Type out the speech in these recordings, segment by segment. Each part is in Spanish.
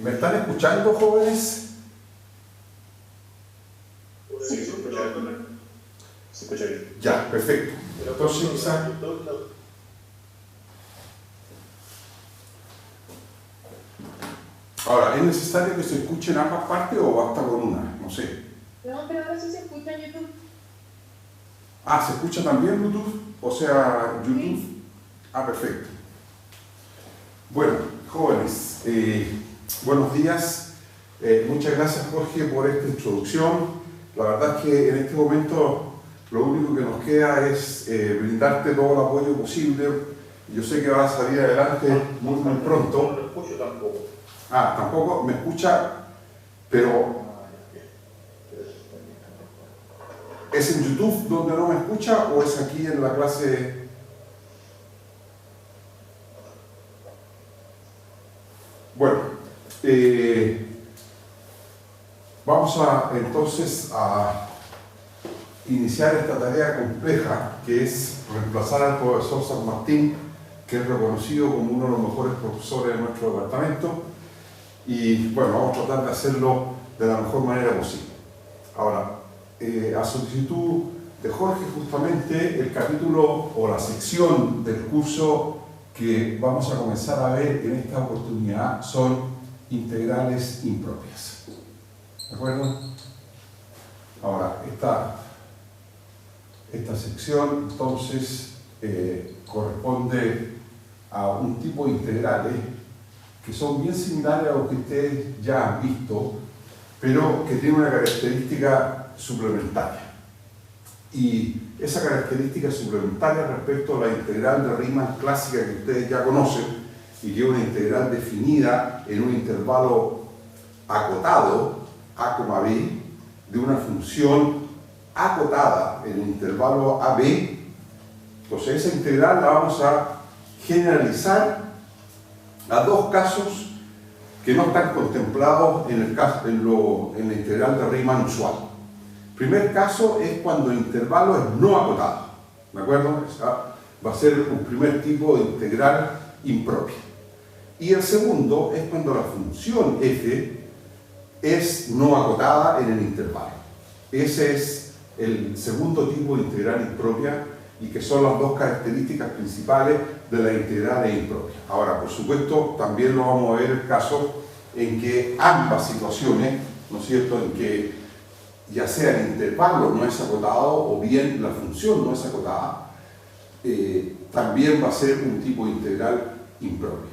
¿Me están escuchando, jóvenes? Sí, se escucha bien. Se escucha bien. Ya, perfecto. Entonces, quizás... Ahora, ¿es necesario que se escuche en ambas partes o basta con una? No sé. No, pero ahora sí se escucha en YouTube. Ah, ¿se escucha también Bluetooth? O sea, YouTube. Sí. Ah, perfecto. Bueno, jóvenes, buenos días. Muchas gracias, Jorge, por esta introducción. La verdad es que en este momento lo único que nos queda es brindarte todo el apoyo posible. Yo sé que vas a salir adelante muy pronto. No lo escucho tampoco. Ah, tampoco me escucha, pero ¿es en YouTube donde no me escucha o es aquí en la clase? Bueno, vamos entonces a iniciar esta tarea compleja que es reemplazar al profesor San Martín, que es reconocido como uno de los mejores profesores de nuestro departamento. Y bueno, vamos a tratar de hacerlo de la mejor manera posible. Ahora, a solicitud de Jorge, justamente el capítulo o la sección del curso que vamos a comenzar a ver en esta oportunidad son integrales impropias. ¿De acuerdo? Ahora, esta sección entonces corresponde a un tipo de integrales que son bien similares a los que ustedes ya han visto, pero que tienen una característica suplementaria. Y esa característica suplementaria respecto a la integral de Riemann clásica que ustedes ya conocen, y que es una integral definida en un intervalo acotado, a, b, de una función acotada en el intervalo ab. Entonces esa integral la vamos a generalizar a dos casos que no están contemplados en la integral de Riemann usual. El primer caso es cuando el intervalo es no acotado, ¿de acuerdo? Va a ser un primer tipo de integral impropia. Y el segundo es cuando la función f es no acotada en el intervalo. Ese es el segundo tipo de integral impropia y que son las dos características principales de la integral impropia. Ahora, por supuesto, también lo vamos a ver el caso en que ambas situaciones, ¿no es cierto?, en que ya sea el intervalo no es acotado o bien la función no es acotada, también va a ser un tipo de integral impropia.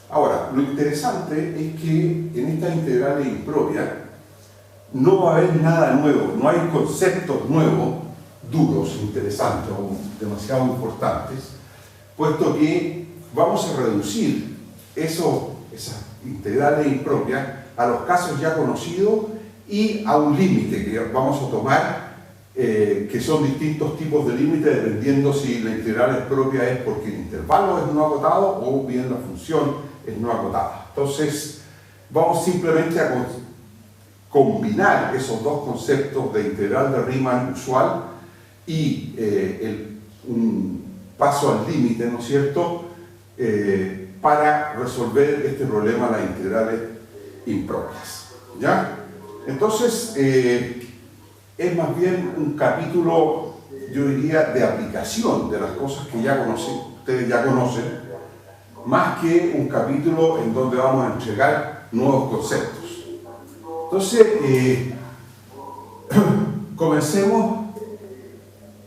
Ahora, lo interesante es que en esta integral impropia no va a haber nada nuevo, no hay conceptos nuevos, duros, interesantes o demasiado importantes, puesto que vamos a reducir esas integrales impropias a los casos ya conocidos y a un límite que vamos a tomar, que son distintos tipos de límites dependiendo si la integral es propia es porque el intervalo es no acotado o bien la función es no acotada. Entonces, vamos simplemente a combinar esos dos conceptos de integral de Riemann usual y un paso al límite, ¿no es cierto?, para resolver este problema de las integrales impropias. ¿Ya? Entonces, es más bien un capítulo, yo diría, de aplicación de las cosas que ya ustedes ya conocen, más que un capítulo en donde vamos a entregar nuevos conceptos. Entonces, comencemos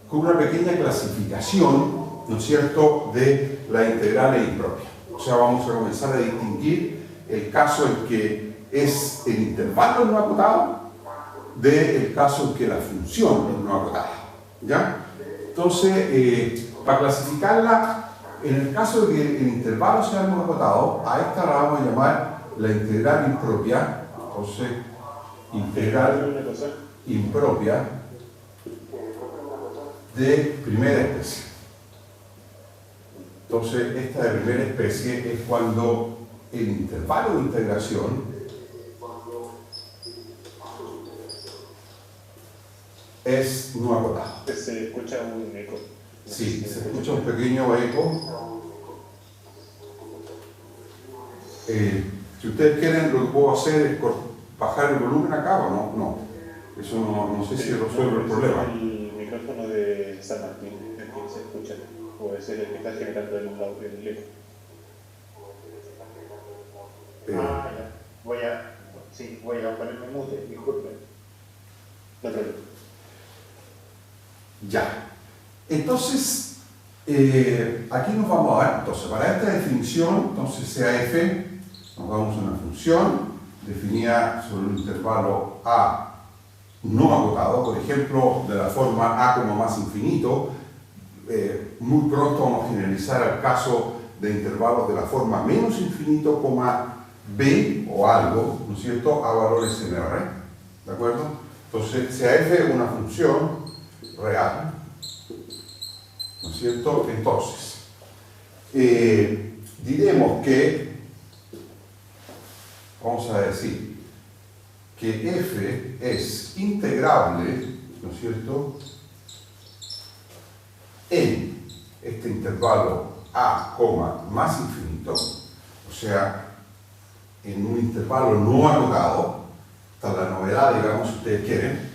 con una pequeña clasificación, ¿no es cierto?, de las integrales impropias. O sea, vamos a comenzar a distinguir el caso en que es el intervalo no acotado del caso en que la función es no acotada. ¿Ya? Entonces, para clasificarla, en el caso de que el intervalo sea no acotado, a esta la vamos a llamar la integral impropia. Entonces, integral impropia de primera especie. Entonces, esta de primera especie es cuando el intervalo de integración es no acotado. Se escucha un eco. Sí, se escucha un pequeño eco. Si ustedes quieren, lo que puedo hacer es bajar el volumen acá o no. No. Eso no sé si resuelve el problema. El micrófono de San Martín, el que se escucha, o es el que está generando el eco. Ya. Voy a ponerme mute, disculpen. No hay problema. Ya. Entonces, aquí nos vamos a dar, entonces, para esta definición, entonces CAF, nos damos una función definida sobre un intervalo A no agotado, por ejemplo, de la forma A como más infinito. Muy pronto vamos a generalizar el caso de intervalos de la forma menos infinito, B o algo, ¿no es cierto?, a valores en R, ¿de acuerdo? Entonces, CAF es una función real, ¿no es cierto? Entonces, diremos que, vamos a decir, que f es integrable, ¿no es cierto?, en este intervalo a, más infinito, o sea, en un intervalo no agotado. Esta es la novedad, digamos, si ustedes quieren.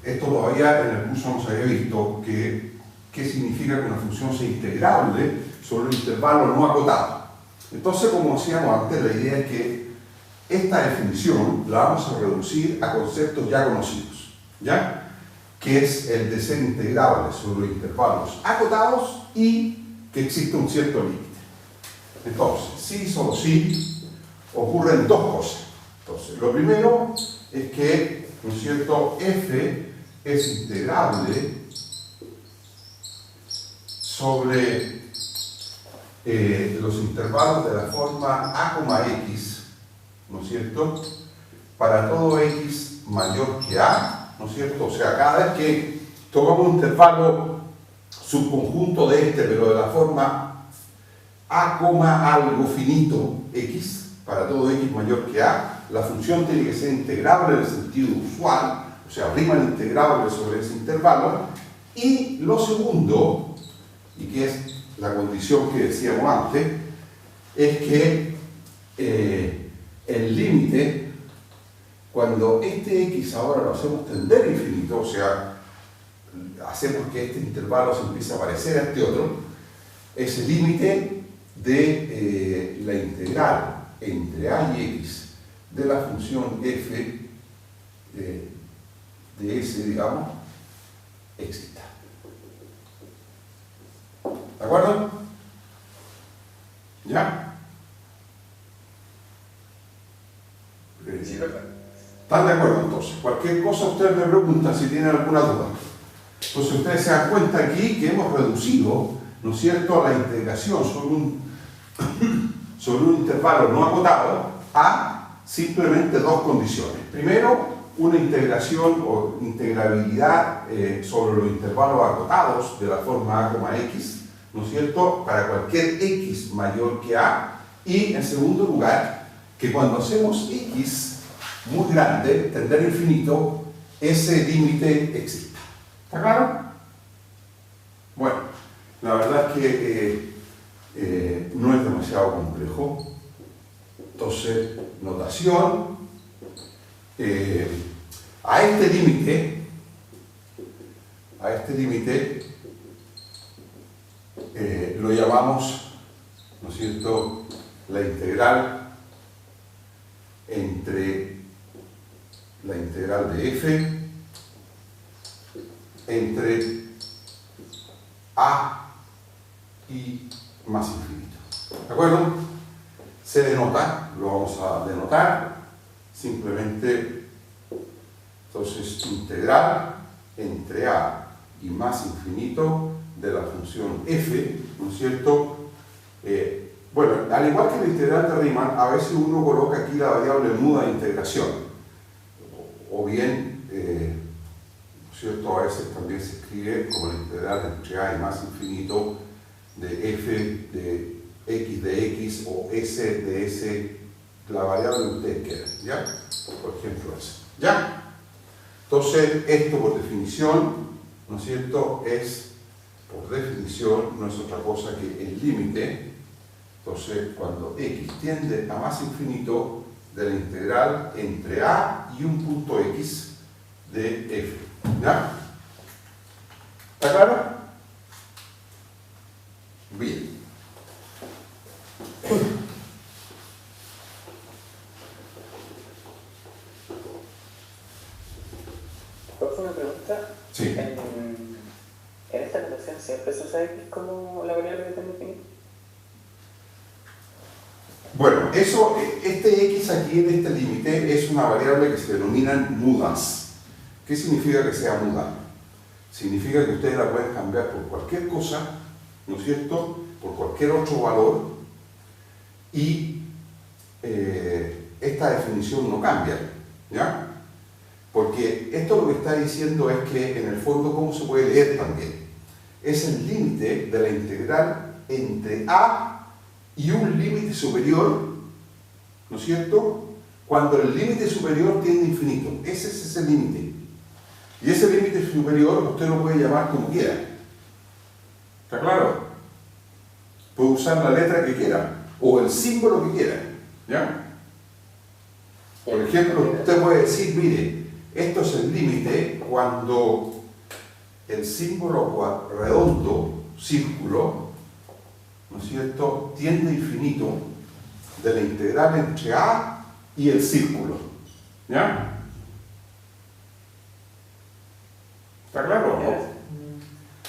Esto todavía en el curso no se había visto, qué significa que una función sea integrable sobre un intervalo no acotado. Entonces, como decíamos antes, la idea es que esta definición la vamos a reducir a conceptos ya conocidos, ¿ya? Que es el de ser integrable sobre intervalos acotados y que existe un cierto límite. Entonces, sí, solo sí, ocurren dos cosas. Entonces, lo primero es que, ¿no es cierto?, f es integrable sobre los intervalos de la forma a, x, ¿no es cierto?, para todo x mayor que a, ¿no es cierto? O sea, cada vez que tomamos un intervalo subconjunto de este, pero de la forma a, algo finito x, para todo x mayor que a, la función tiene que ser integrable en el sentido usual, o sea, rima integrable sobre ese intervalo. Y lo segundo, y que es la condición que decíamos antes, es que el límite, cuando este x ahora lo hacemos tender a infinito, o sea, hacemos que este intervalo se empiece a parecer a este otro, ese límite de la integral entre a y x de la función f de s, digamos, exista. ¿De acuerdo? ¿Ya? Sí, perfecto. ¿Están de acuerdo entonces? Cualquier cosa ustedes me preguntan si tienen alguna duda. Entonces ustedes se dan cuenta aquí que hemos reducido, ¿no es cierto?, la integración sobre un intervalo no acotado a simplemente dos condiciones. Primero, una integración o integrabilidad sobre los intervalos acotados de la forma a, x, ¿no es cierto?, para cualquier x mayor que a. Y en segundo lugar, que cuando hacemos x muy grande, tender a infinito, ese límite exista. ¿Está claro? Bueno, la verdad es que no es demasiado complejo. Entonces, notación, a este límite lo llamamos, ¿no es cierto?, la integral entre la integral de f entre a y más infinito. ¿De acuerdo? Se denota, lo vamos a denotar, simplemente, entonces, integral entre a y más infinito de la función f, ¿no es cierto? Bueno, al igual que la integral de Riemann, a veces uno coloca aquí la variable muda de integración, o bien, ¿no es cierto?, a veces también se escribe como la integral entre a y más infinito de f de x o s de s, la variable que ustedes quieran, ¿ya? Por ejemplo, esa, ¿ya? Entonces, esto por definición, ¿no es cierto?, por definición, no es otra cosa que el límite Entonces, cuando x tiende a más infinito de la integral entre a y un punto x de f. ¿Ya? ¿Está claro? Bien. Profe, una pregunta. Sí. En esta notación siempre se usa x como la variable que tiene infinito. Bueno, este x aquí en este límite es una variable que se denominan mudas. ¿Qué significa que sea muda? Significa que ustedes la pueden cambiar por cualquier cosa, ¿no es cierto? Por cualquier otro valor, y esta definición no cambia, ¿ya? Porque esto lo que está diciendo es que, en el fondo, ¿cómo se puede leer también? Es el límite de la integral entre a y un límite superior, ¿no es cierto? Cuando el límite superior tiende a infinito. Ese es ese límite. Y ese límite superior usted lo puede llamar como quiera. ¿Está claro? Puede usar la letra que quiera o el símbolo que quiera. ¿Ya? Por ejemplo, usted puede decir, mire, esto es el límite cuando el símbolo redondo, círculo, ¿no es cierto?, tiende a infinito de la integral entre a y el círculo. ¿Ya? ¿Está claro o no?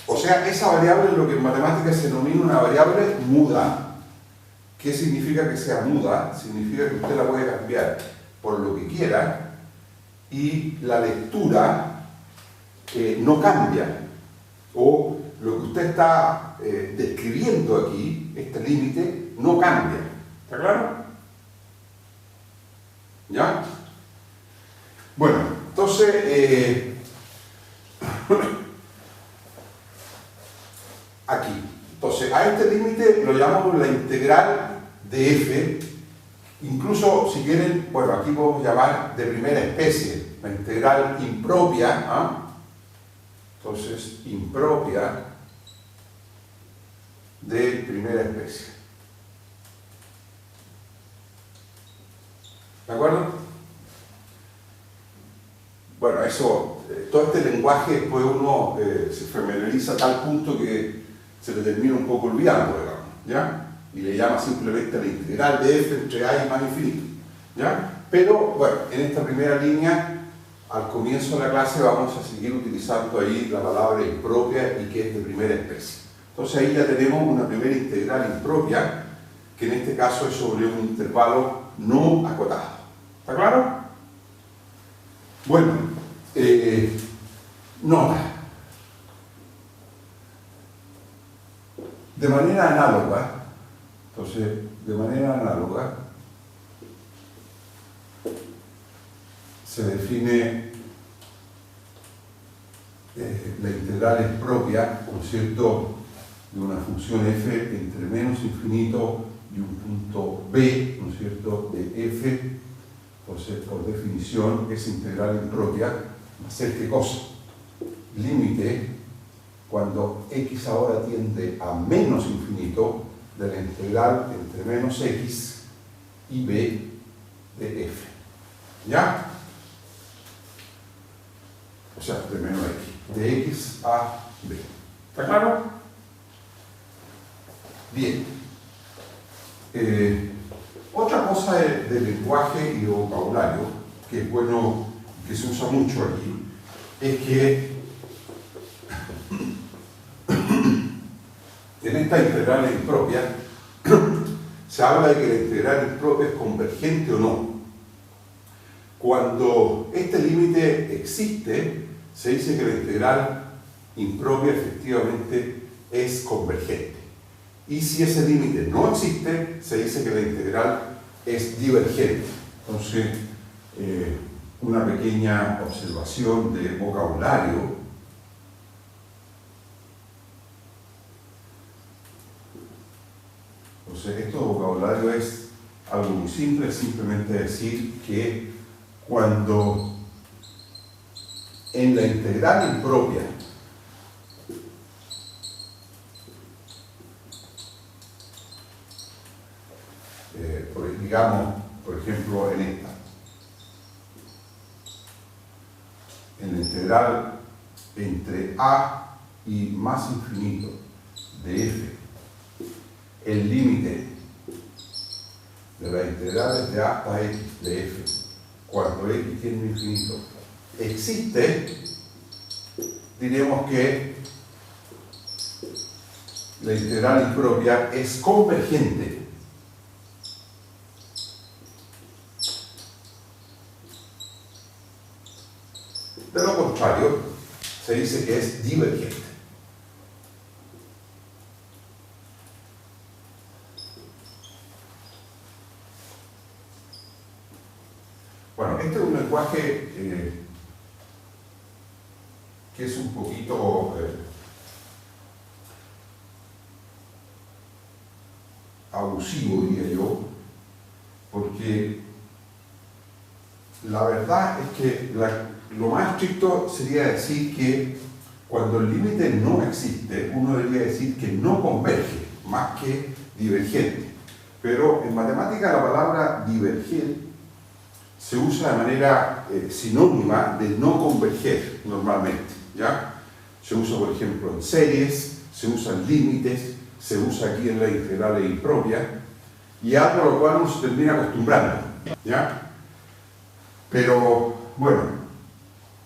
O sea, esa variable es lo que en matemáticas se denomina una variable muda. ¿Qué significa que sea muda? Significa que usted la puede cambiar por lo que quiera y la lectura no cambia. O lo que usted está describiendo aquí, este límite, no cambia. ¿Está claro? ¿Ya? Bueno, entonces, aquí. Entonces, a este límite lo llamamos la integral de f. Incluso, si quieren, bueno, aquí podemos llamar de primera especie, la integral impropia. ¿Ah? Entonces, impropia de primera especie. ¿De acuerdo? Bueno, eso, todo este lenguaje después uno se familiariza a tal punto que se le termina un poco olvidando, digamos, ¿ya? Y le llama simplemente la integral de f entre a y más infinito, ¿ya? Pero, bueno, en esta primera línea, al comienzo de la clase vamos a seguir utilizando ahí la palabra impropia y que es de primera especie. Entonces ahí ya tenemos una primera integral impropia, que en este caso es sobre un intervalo no acotado. ¿Está claro? Bueno, nota. De manera análoga, entonces, de manera análoga, se define la integral impropia, ¿no es cierto?, de una función f entre menos infinito y un punto b, ¿no es cierto?, de f. Entonces, por definición, esa integral impropia va a ser ¿qué cosa? Límite cuando x ahora tiende a menos infinito de la integral entre menos x y b de f. ¿Ya? O sea, de menos x. De x a b. ¿Está claro? Bien. Otra cosa de lenguaje y de vocabulario, que es bueno, que se usa mucho aquí, es que en esta integral impropia se habla de que la integral impropia es convergente o no. Cuando este límite existe, se dice que la integral impropia efectivamente es convergente. Y si ese límite no existe, se dice que la integral es divergente. Entonces, una pequeña observación de vocabulario. Entonces, esto de vocabulario es algo muy simple, es simplemente decir que cuando en la integral impropia digamos, por ejemplo, en esta. En la integral entre a y más infinito de f, el límite de las integrales de a hasta x de f, cuando x tiende a infinito, existe, diremos que la integral impropia es convergente. De lo contrario, se dice que es divergente. Bueno, este es un lenguaje que es un poquito abusivo, diría yo, porque la verdad es que lo más estricto sería decir que cuando el límite no existe, uno debería decir que no converge, más que divergente. Pero en matemática la palabra diverger se usa de manera sinónima de no converger normalmente, ¿ya? Se usa, por ejemplo, en series, se usa en límites, se usa aquí en la integral impropia, y algo a lo cual uno se termina acostumbrando, ¿ya? Pero, bueno,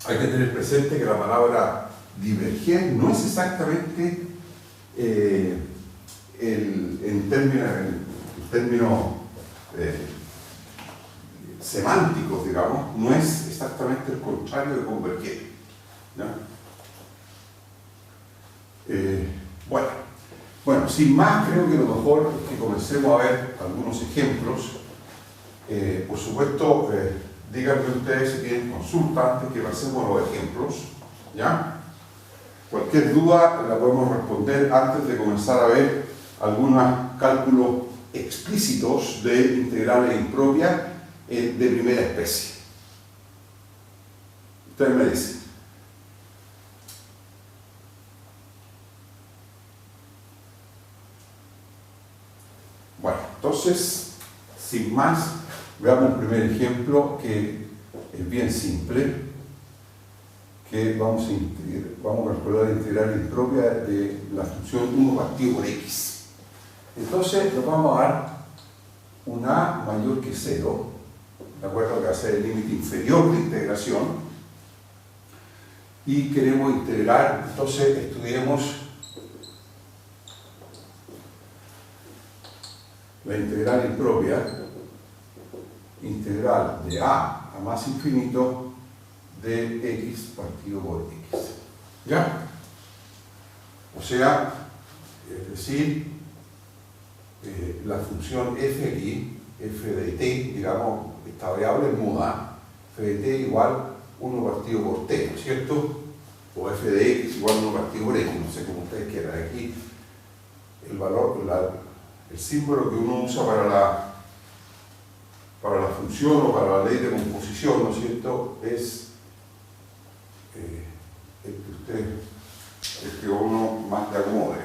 hay que tener presente que la palabra diverger no es exactamente en términos semánticos, digamos, no es exactamente el contrario de converger, ¿ya? Bueno, sin más, creo que lo mejor es que comencemos a ver algunos ejemplos. Por supuesto, díganme ustedes si tienen consulta antes que pasemos los ejemplos, ¿ya? Cualquier duda la podemos responder antes de comenzar a ver algunos cálculos explícitos de integrales impropias de primera especie. Ustedes me dicen. Bueno, entonces, sin más, veamos el primer ejemplo que es bien simple, que vamos a calcular la integral impropia de la función 1 partido por x. Entonces nos vamos a dar un a mayor que 0, de acuerdo, que va a ser el límite inferior de integración, y queremos integrar. Entonces estudiemos la integral impropia, integral de a más infinito de x partido por x. ¿Ya? O sea, es decir, la función f aquí, f de t, digamos, esta variable es muda, f de t igual 1 partido por t, ¿no es cierto? O f de x igual 1 partido por x, no sé cómo ustedes quieran. Aquí el valor, el símbolo que uno usa para la función o para la ley de composición, ¿no es cierto?, es el que uno más le acomode.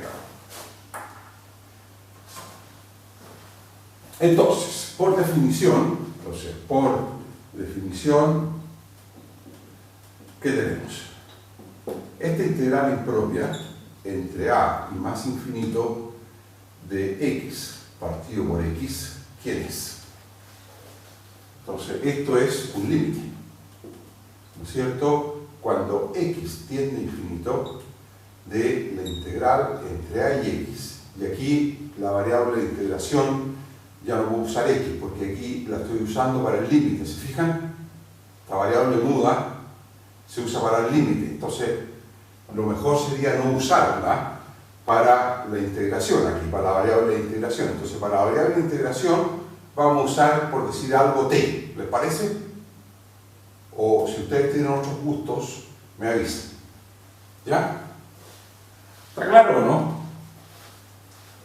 Entonces, por definición, ¿qué tenemos? Esta integral impropia entre a y más infinito de x partido por x, ¿quién es? Entonces, esto es un límite, ¿no es cierto? Cuando x tiende a infinito de la integral entre a y x, y aquí la variable de integración ya no puedo usar x, porque aquí la estoy usando para el límite, ¿se fijan? La variable muda se usa para el límite, entonces lo mejor sería no usarla para la integración aquí, para la variable de integración. Entonces, para la variable de integración vamos a usar, por decir algo, t, ¿les parece? O si ustedes tienen otros gustos, me avisan. ¿Ya? ¿Está claro o no?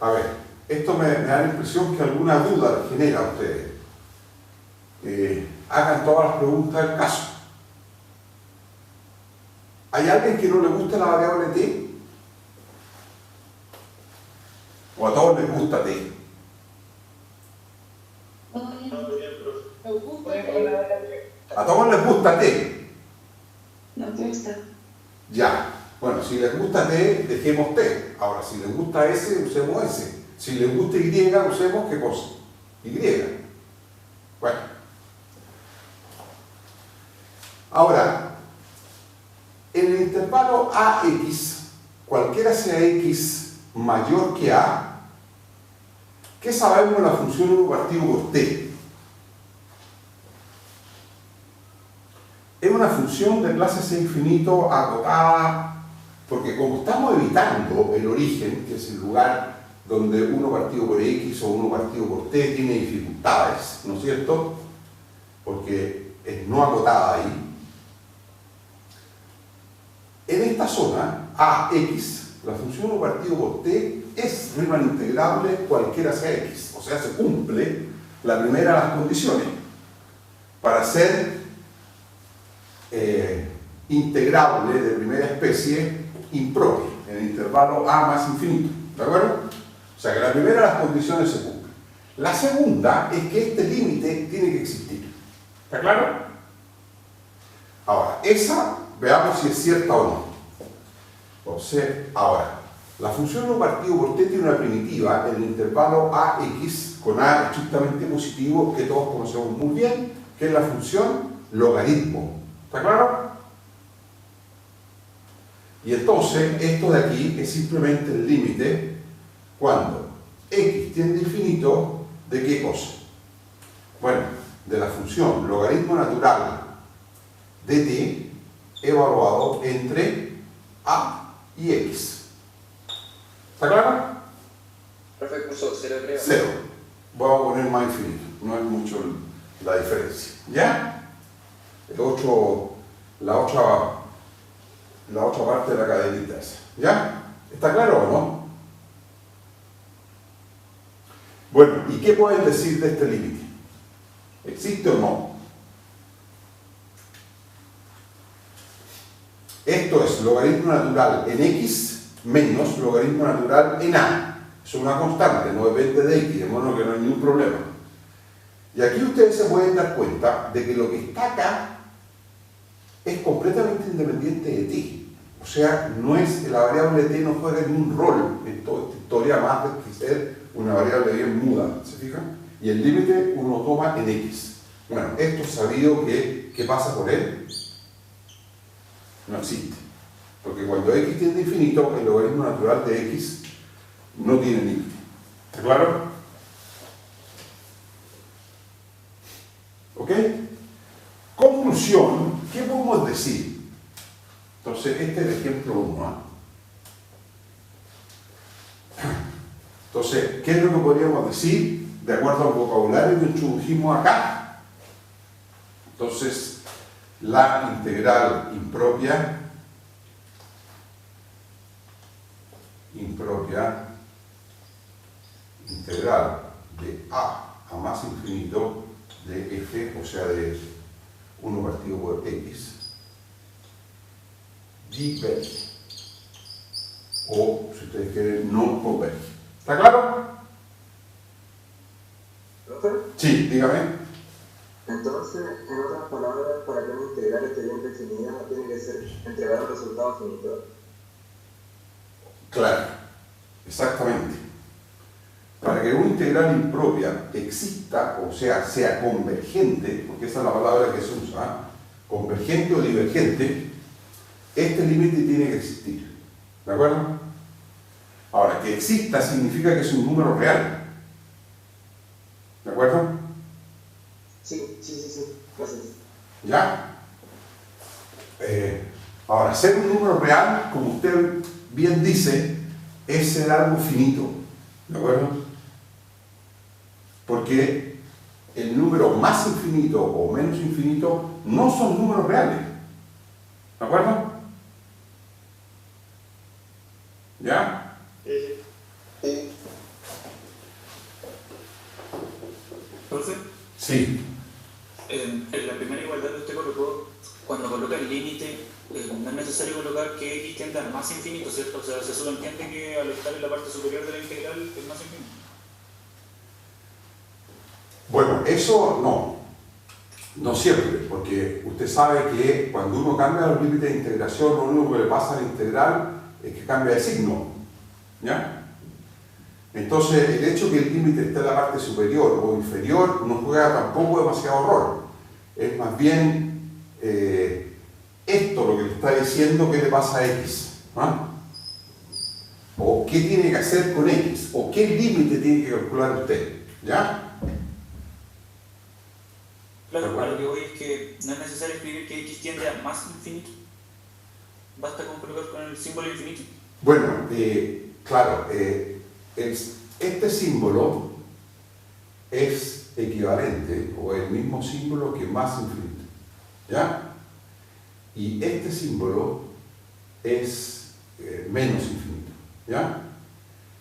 A ver, esto me da la impresión que alguna duda les genera a ustedes. Hagan todas las preguntas del caso. ¿Hay alguien que no le guste la variable t? ¿O a todos les gusta t? gusta Voy a poner la variable. A todos les gusta T. No me gusta. Ya. Bueno, si les gusta T, dejemos T. Ahora, si les gusta S, usemos S. Si les gusta Y, usemos ¿qué cosa? Y. Bueno. Ahora, en el intervalo AX, cualquiera sea X mayor que A, ¿qué sabemos de la función 1 partido por T? Es una función de clase C infinito acotada, porque como estamos evitando el origen, que es el lugar donde 1 partido por X o 1 partido por T tiene dificultades, ¿no es cierto? Porque es no acotada ahí. En esta zona, AX, la función 1 partido por T es Riemann integrable cualquiera sea X. O sea, se cumple la primera de las condiciones para ser integrable de primera especie impropia, en el intervalo A más infinito. ¿De acuerdo? O sea que la primera de las condiciones se cumple. La segunda es que este límite tiene que existir. ¿Está claro? Ahora, esa, veamos si es cierta o no. Entonces, ahora, la función 1 partido por T tiene una primitiva en el intervalo AX con A estrictamente positivo que todos conocemos muy bien, que es la función logaritmo. ¿Está claro? Y entonces, esto de aquí es simplemente el límite cuando X tiende a infinito, ¿de qué cosa? Bueno, de la función logaritmo natural de T evaluado entre A y X. ¿Está claro? Profe, curso 0, creo. 0. Vamos a poner más infinito, no es mucho la diferencia. ¿Ya? La otra parte de la cadenita esa. ¿Ya? ¿Está claro o no? Bueno, ¿y qué pueden decir de este límite? ¿Existe o no? Esto es logaritmo natural en X menos logaritmo natural en A. Es una constante, no depende de X, de modo que no hay ningún problema. Y aquí ustedes se pueden dar cuenta de que lo que está acá es completamente independiente de T. O sea, la variable T no juega ningún rol en toda esta historia más de que ser una variable bien muda, ¿se fijan? Y el límite uno toma en X. Bueno, esto es sabido que ¿qué pasa con él? No existe. Porque cuando X tiende a infinito, el logaritmo natural de X no tiene límite. ¿Está claro? ¿Ok? Conclusión, ¿qué podemos decir? Entonces, este es el ejemplo 1. Entonces, ¿qué es lo que podríamos decir de acuerdo al vocabulario que introdujimos acá? Entonces, la integral impropia integral de A más infinito de f, o sea, de 1 partido por x, diverge. O, si ustedes quieren, no converge. ¿Está claro? ¿Profe? Sí, dígame. Entonces, en otras palabras, para que una integral esté bien definida, tiene que ser entregar un resultado finito. Claro, exactamente. Para que una integral impropia exista, o sea convergente, porque esa es la palabra que se usa, convergente o divergente, este límite tiene que existir. ¿De acuerdo? Ahora, que exista significa que es un número real. ¿De acuerdo? Sí. Gracias. ¿Ya? Ahora, ser un número real, como usted bien dice, es ser algo finito. ¿De acuerdo? Porque el número más infinito o menos infinito no son números reales. ¿De acuerdo? ¿Ya? Sí. Profe, Sí. en la primera igualdad que usted colocó, cuando coloca el límite, no es necesario colocar que x tienda al más infinito, ¿cierto? O sea, se subentiende que al estar en la parte superior de la integral es más infinito. Bueno, eso no. No siempre, porque usted sabe que cuando uno cambia los límites de integración, lo único que le pasa a la integral es que cambia de signo. ¿Ya? Entonces, el hecho que el límite esté en la parte superior o inferior no juega tampoco demasiado rol. Es más bien esto lo que le está diciendo qué le pasa a X. ¿Ah? O qué tiene que hacer con X, o qué límite tiene que calcular usted. ¿Ya? Claro, a lo que voy es que no es necesario escribir que X tiende a más infinito. Basta con colocar con el símbolo infinito. Bueno, claro, este símbolo es equivalente o el mismo símbolo que más infinito. ¿Ya? Y este símbolo es menos infinito. ¿Ya?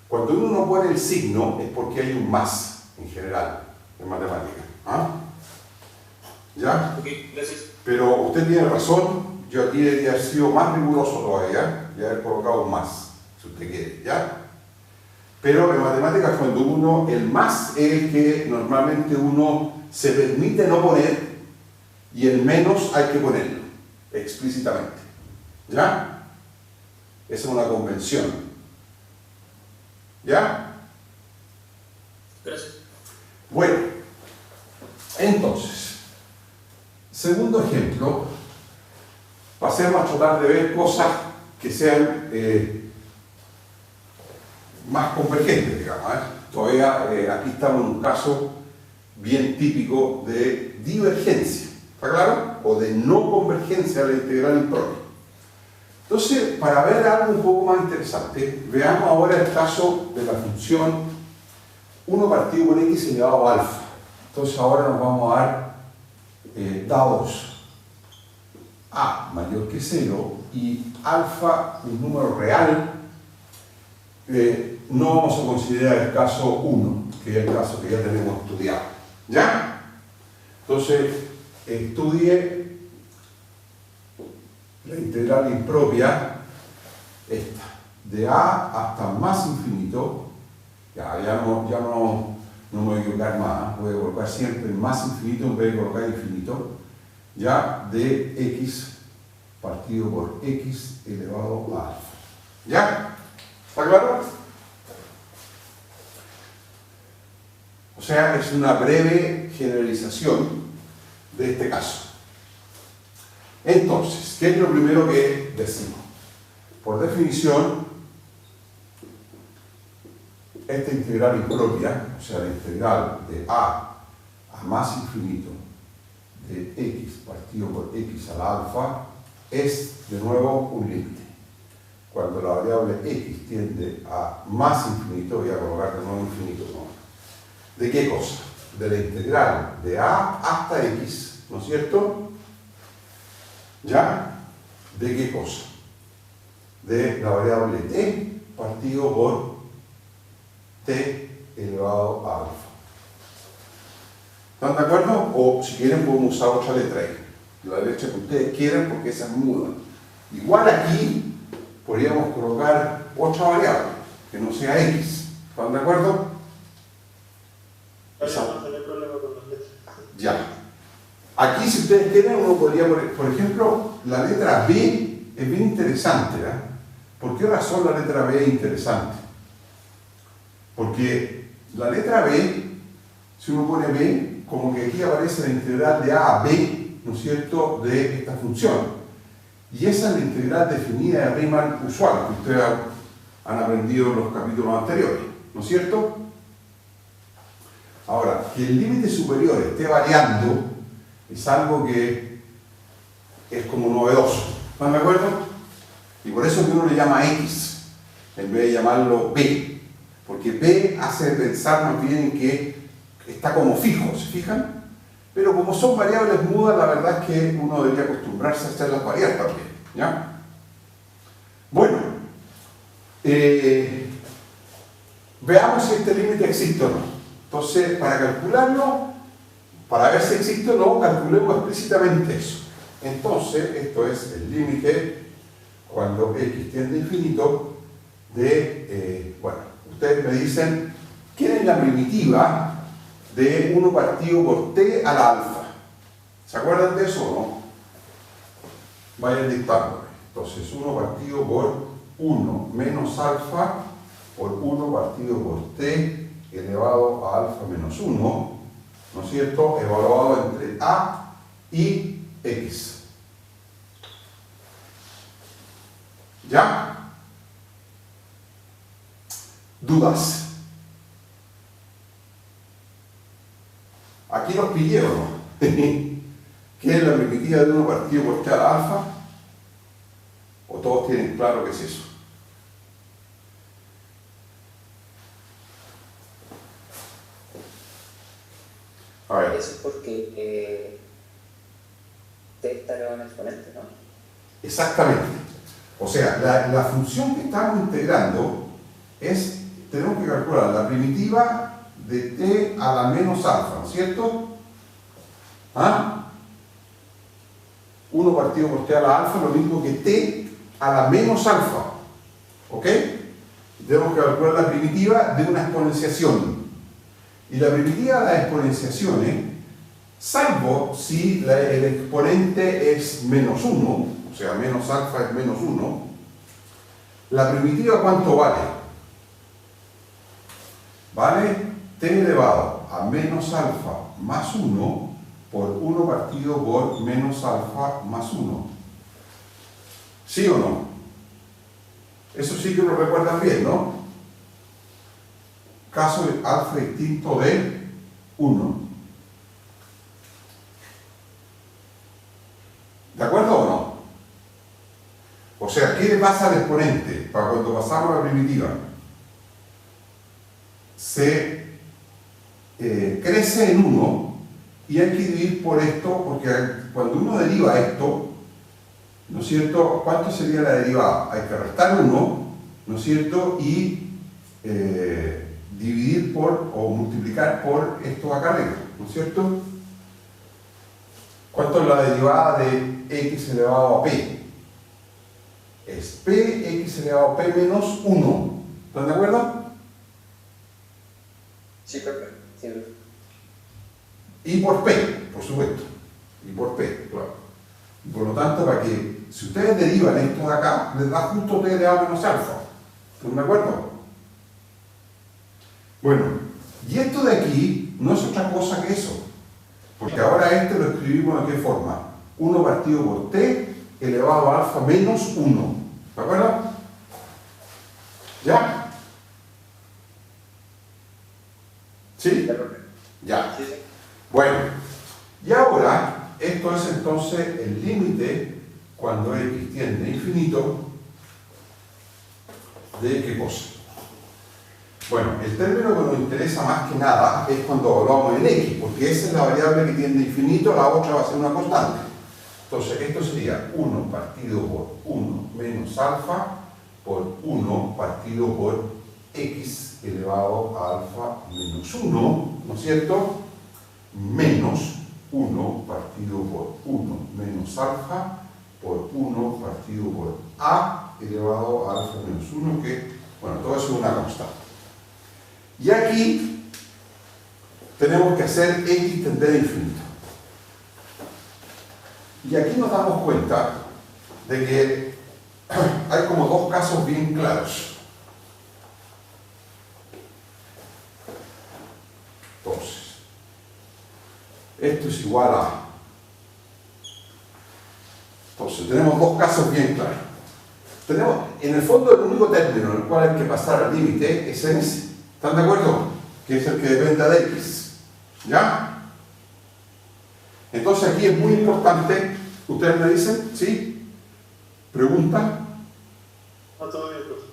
Cuando uno no pone el signo es porque hay un más en general en matemática. ¿Ah? ¿Ya? Ok, gracias. Pero usted tiene razón, yo aquí debería haber sido más riguroso todavía y haber colocado más, si usted quiere, ¿ya? Pero en matemáticas cuando el más es el que normalmente uno se permite no poner y el menos hay que ponerlo, explícitamente, ¿ya? Esa es una convención, ¿ya? Gracias. Bueno, entonces, segundo ejemplo, pasemos a tratar de ver cosas que sean más convergentes, digamos. Todavía aquí estamos en un caso bien típico de divergencia, ¿está claro? O de no convergencia de la integral impropia. Entonces, para ver algo un poco más interesante, veamos ahora el caso de la función 1 partido por x elevado a alfa. Entonces ahora nos vamos a dar dados a mayor que 0 y alfa un número real, no vamos a considerar el caso 1, que es el caso que ya tenemos estudiado. ¿Ya? Entonces, estudie la integral impropia, esta, de a hasta más infinito, ya no me voy a equivocar más, voy a colocar siempre más infinito en vez de colocar infinito, ya de x partido por x elevado a alfa. ¿Ya? ¿Está claro? O sea, es una breve generalización de este caso. Entonces, ¿qué es lo primero que decimos? Por definición, esta integral impropia, o sea, la integral de a más infinito de x partido por x a la alfa, es de nuevo un límite. Cuando la variable x tiende a más infinito, voy a colocar de nuevo infinito, ¿no? ¿De qué cosa? De la integral de a hasta x, ¿no es cierto? ¿Ya? ¿De qué cosa? De la variable t partido por t elevado a alfa. ¿Están de acuerdo? O si quieren podemos usar otra letra ahí. La derecha que ustedes quieran porque esa es muda. Igual aquí podríamos colocar otra variable que no sea x. ¿Están de acuerdo? Esa no tiene problema con las letras. Ya. Aquí si ustedes quieren uno podría poner, por ejemplo, la letra B es bien interesante. ¿Eh? ¿Por qué razón la letra B es interesante? Porque la letra B, si uno pone B, como que aquí aparece la integral de a b, ¿no es cierto?, de esta función. Y esa es la integral definida de Riemann usual, que ustedes han aprendido en los capítulos anteriores, ¿no es cierto? Ahora, que el límite superior esté variando es algo que es como novedoso. ¿Están de acuerdo? Y por eso es que uno le llama X, en vez de llamarlo B. Porque B hace pensar más bien en que está como fijo, ¿se fijan? Pero como son variables mudas, la verdad es que uno debería acostumbrarse a hacerlas variar también, ¿ya? Bueno, veamos si este límite existe o no. Entonces, para calcularlo, para ver si existe o no, calculemos explícitamente eso. Entonces, esto es el límite cuando x tiende a infinito de, bueno, ustedes me dicen, ¿quién es la primitiva de 1 partido por t a la alfa? ¿Se acuerdan de eso o no? Vayan dictándome. Entonces, 1 partido por 1 menos alfa por 1 partido por t elevado a alfa menos 1, ¿no es cierto?, evaluado entre a y x. ¿Ya? ¿Dudas? Aquí los pillé o no. ¿Qué es la primitiva de 1 partido por t a la alfa? ¿O todos tienen claro qué es eso? A ver. Eso es porque t está elevado a un exponente, ¿no? Exactamente. O sea, la función que estamos integrando es, tenemos que calcular la primitiva de t a la menos alfa, ¿no es cierto? ¿Ah? 1 partido por t a la alfa, lo mismo que t a la menos alfa. ¿Ok? Tenemos que calcular la primitiva de una exponenciación. Y la primitiva de las exponenciaciones, salvo si el exponente es menos 1, o sea, menos alfa es menos 1, la primitiva ¿cuánto vale? Vale t elevado a menos alfa más 1 por 1 partido por menos alfa más 1. ¿Sí o no? Eso sí que lo recuerdan bien, ¿no? Caso de alfa distinto de 1. ¿De acuerdo o no? O sea, ¿qué le pasa al exponente para cuando pasamos a la primitiva? Se crece en 1 y hay que dividir por esto, porque cuando uno deriva esto, ¿no es cierto? ¿Cuánto sería la derivada? Hay que restar 1, ¿no es cierto? Y dividir por o multiplicar por esto acá arriba, ¿no es cierto? ¿Cuánto es la derivada de x elevado a p? Es p x elevado a p menos 1. ¿Están de acuerdo? Sí, perfecto. Sí, perfecto. Y por p, por supuesto. Y por p, claro. Y por lo tanto, para que, si ustedes derivan esto de acá, les da justo t elevado a menos alfa. ¿Están de acuerdo? Bueno, y esto de aquí no es otra cosa que eso. Porque ahora este lo escribimos de qué forma. 1 partido por t elevado a alfa menos 1. ¿De acuerdo? ¿Ya? ¿Sí? Ya. Sí, sí. Bueno, y ahora, esto es entonces el límite cuando x tiende a infinito de qué cosa. Bueno, el término que nos interesa más que nada es cuando evaluamos el x, porque esa es la variable que tiende a infinito, la otra va a ser una constante. Entonces, esto sería 1 partido por 1 menos alfa por 1 partido por x elevado a alfa menos 1, ¿no es cierto? Menos 1 partido por 1 menos alfa por 1 partido por a elevado a alfa menos 1, que, bueno, todo eso es una constante. Y aquí tenemos que hacer x tender a infinito. Y aquí nos damos cuenta de que hay como dos casos bien claros. Entonces, esto es igual a... Entonces, tenemos dos casos bien claros. Tenemos, en el fondo, el único término en el cual hay que pasar al límite es en ese. ¿Están de acuerdo? Que es el que dependa de x. ¿Ya? Entonces aquí es muy importante, ustedes me dicen, ¿sí? ¿Pregunta? No, todo bien, profe.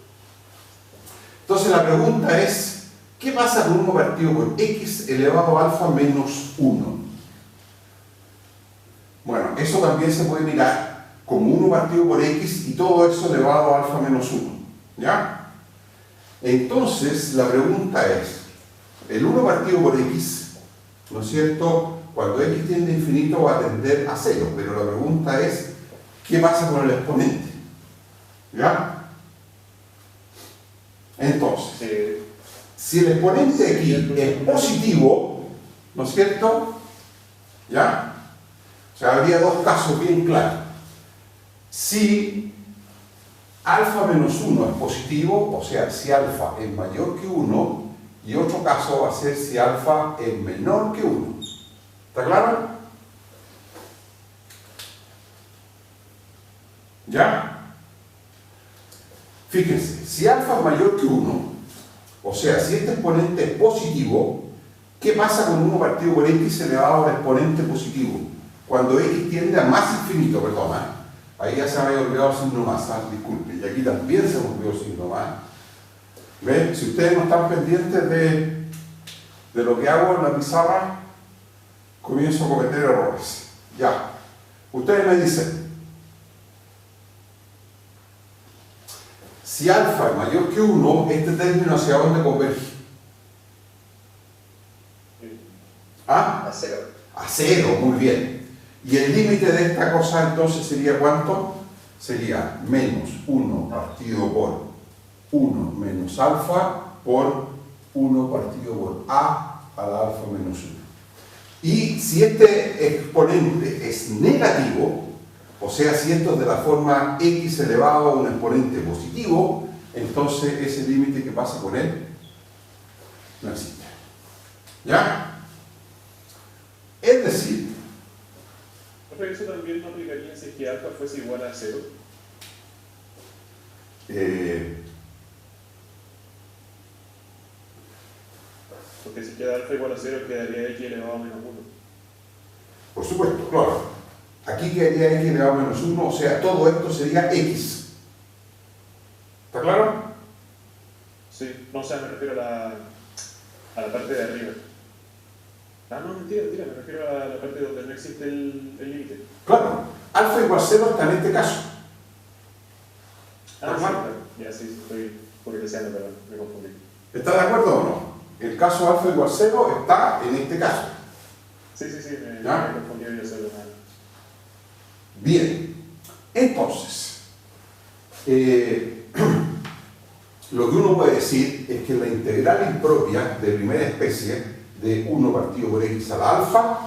Entonces la pregunta es, ¿qué pasa con 1 partido por x elevado a alfa menos 1? Bueno, eso también se puede mirar como 1 partido por x y todo eso elevado a alfa menos 1. ¿Ya? Entonces, la pregunta es, el 1 partido por x, ¿no es cierto? Cuando x tiende a infinito va a tender a 0, pero la pregunta es, ¿qué pasa con el exponente? ¿Ya? Entonces, si el exponente aquí es positivo, ¿no es cierto? ¿Ya? O sea, habría dos casos bien claros. Si alfa menos 1 es positivo, o sea, si alfa es mayor que 1, y otro caso va a ser si alfa es menor que 1. ¿Está claro? ¿Ya? Fíjense, si alfa es mayor que 1, o sea, si este exponente es positivo, ¿qué pasa con 1 partido por x elevado al exponente positivo? Cuando x tiende a más infinito, perdona. Ahí ya se me había olvidado el signo más, disculpe. Y aquí también se me olvidó el signo más. ¿Ven? Si ustedes no están pendientes de lo que hago en la pizarra, comienzo a cometer errores. Ya. Ustedes me dicen, si alfa es mayor que 1, este término hacia dónde converge. ¿Ah? A 0. A 0, muy bien. Y el límite de esta cosa entonces sería ¿cuánto? Sería menos 1 partido por 1 menos alfa por 1 partido por a la alfa menos 1. Y si este exponente es negativo, o sea, si esto es de la forma x elevado a un exponente positivo, entonces ese límite que pasa con él no existe. ¿Ya? Es decir, Pero eso también no aplicaría si es que alfa fuese igual a 0. Porque si queda alfa igual a 0, quedaría x elevado a menos 1. por supuesto, claro. Aquí quedaría x elevado a menos 1, o sea, todo esto sería x. ¿Está claro? Sí, no, o sea, me refiero a la parte de arriba. Ah, no, mentira, me refiero a la parte donde no existe el límite. Claro. Alfa igual 0 está en este caso. Ah, sí, claro. Ya sí, estoy curioseando, pero me confundí. ¿Está de acuerdo o no? El caso alfa igual 0 está en este caso. Sí, me ¿Ya? confundí yo solo. Bien. Entonces, lo que uno puede decir es que la integral impropia de primera especie de 1 partido por x a la alfa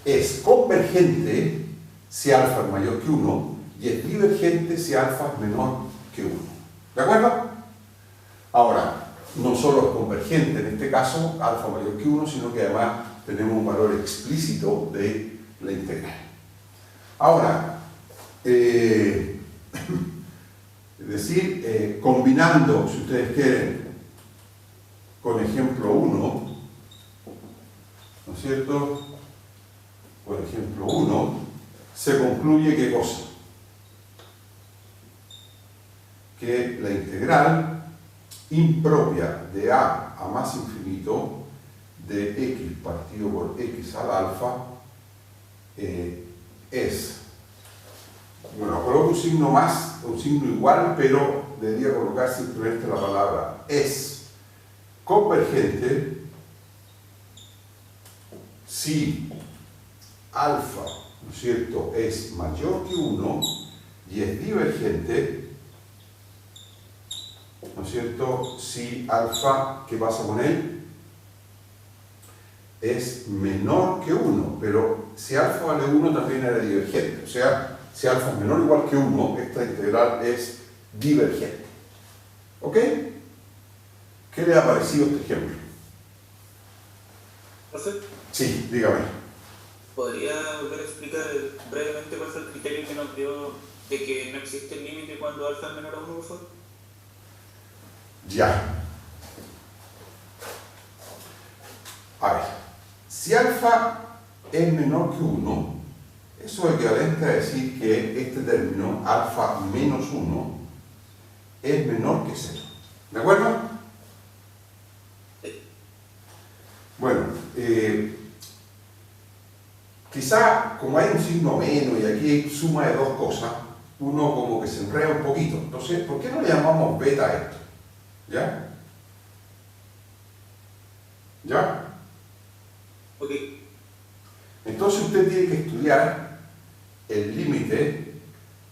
es convergente si alfa es mayor que 1 y es divergente si alfa es menor que 1. ¿De acuerdo? Ahora, no solo es convergente en este caso, alfa mayor que 1, sino que además tenemos un valor explícito de la integral. Ahora, es decir, combinando, si ustedes quieren, con ejemplo 1, ¿no es cierto? Por ejemplo 1, se concluye ¿qué cosa? Que la integral impropia de a más infinito de x partido por x al alfa es, bueno, coloco un signo más, un signo igual, pero debería colocar simplemente la palabra es convergente si alfa, ¿no es cierto?, es mayor que 1 y es divergente, ¿no es cierto?, si alfa, ¿qué pasa con él? Es menor que 1, pero si alfa vale 1 también era divergente, o sea, si alfa es menor o igual que 1, esta integral es divergente. ¿Ok? ¿Qué le ha parecido este ejemplo? Profe, Sí, dígame. ¿podría volver a explicar brevemente cuál fue el criterio que nos dio de que no existe el límite cuando alfa es menor a 1, por favor? Ya. A ver, si alfa es menor que 1, eso es equivalente a decir que este término, alfa menos 1, es menor que 0. ¿De acuerdo? Bueno, quizá como hay un signo menos y aquí hay suma de dos cosas, uno como que se enreda un poquito. Entonces, ¿por qué no le llamamos beta a esto? ¿Ya? ¿Ya? Ok. Entonces usted tiene que estudiar el límite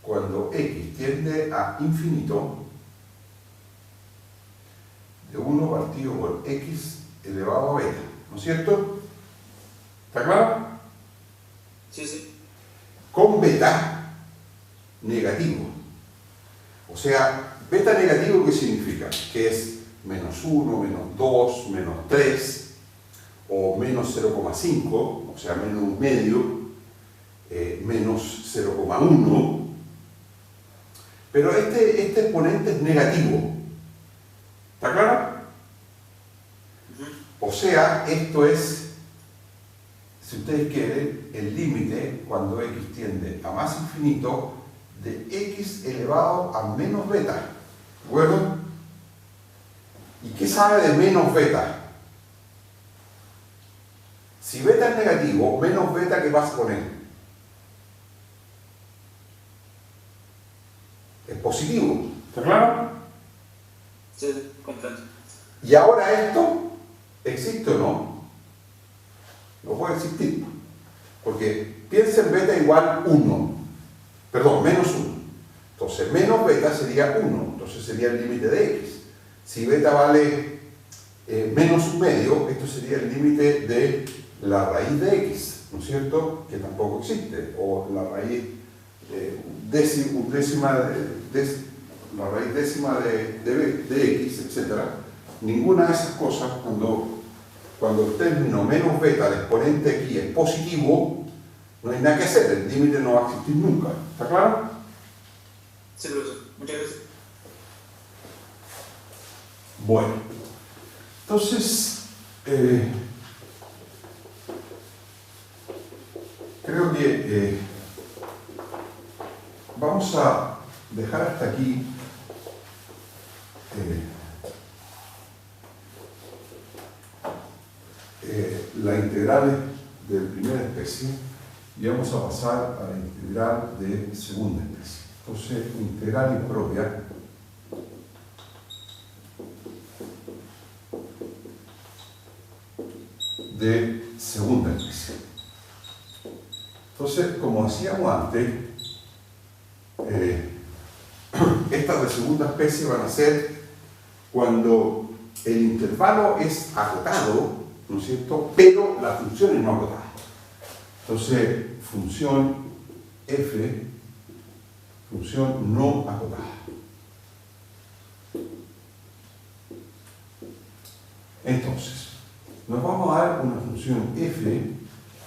cuando x tiende a infinito de 1 partido por x elevado a beta, ¿no es cierto? ¿Está claro? Sí. con beta negativo. O sea, beta negativo, ¿qué significa? Que es menos 1, menos 2, menos 3, o menos 0,5, o sea, menos un medio, menos 0,1. Pero este exponente es negativo. ¿Está claro? O sea, esto es, si ustedes quieren, el límite cuando x tiende a más infinito de x elevado a menos beta. ¿De acuerdo? ¿Y qué sabe de menos beta? Si beta es negativo, menos beta, ¿qué vas a poner? Es positivo. ¿Está claro? Sí, comprendo. Y ahora esto, ¿existe o no? No puede existir. Porque piensa en beta igual 1. Perdón, menos 1. Entonces, menos beta sería 1. Entonces sería el límite de x. Si beta vale menos un medio, esto sería el límite de la raíz de x, ¿no es cierto? Que tampoco existe. O la raíz décima de x, etc. Ninguna de esas cosas, cuando el término menos beta, el exponente aquí es positivo, no hay nada que hacer, el límite no va a existir nunca. ¿Está claro? Sí, profesor. Muchas gracias. Bueno, entonces, creo que vamos a dejar hasta aquí la integral de primera especie y vamos a pasar a la integral de segunda especie. Entonces, integral impropia de segunda especie. Entonces, como decíamos antes, estas de segunda especie van a ser cuando el intervalo es acotado, ¿no es cierto?, pero la función es no acotada. Entonces, función f, función no acotada. Entonces, nos vamos a dar una función f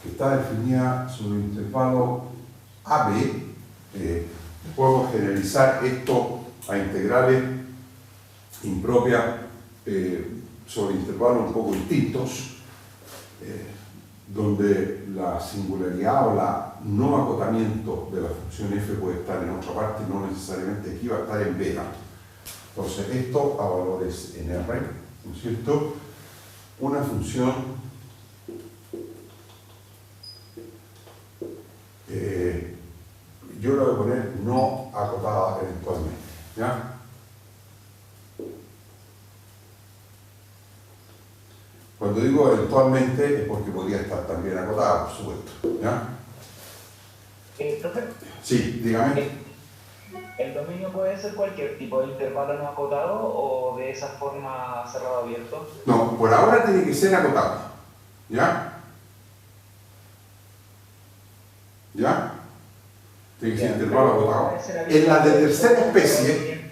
que está definida sobre el intervalo AB. Podemos generalizar esto a integrales impropias sobre intervalos un poco distintos, donde la singularidad o la no acotamiento de la función f puede estar en otra parte y no necesariamente aquí va a estar en beta. Entonces, esto a valores en R, ¿no es cierto? Una función yo lo voy a poner no acotada eventualmente, ¿ya? Cuando digo eventualmente es porque podría estar también acotada, por supuesto, ¿ya? Profe, Sí, dígame. ¿el dominio puede ser cualquier tipo de intervalo no acotado o de esa forma cerrado abierto? No, por ahora tiene que ser acotado, ¿ya? ¿Ya? Tiene que ser intervalo acotado. En la de tercera especie,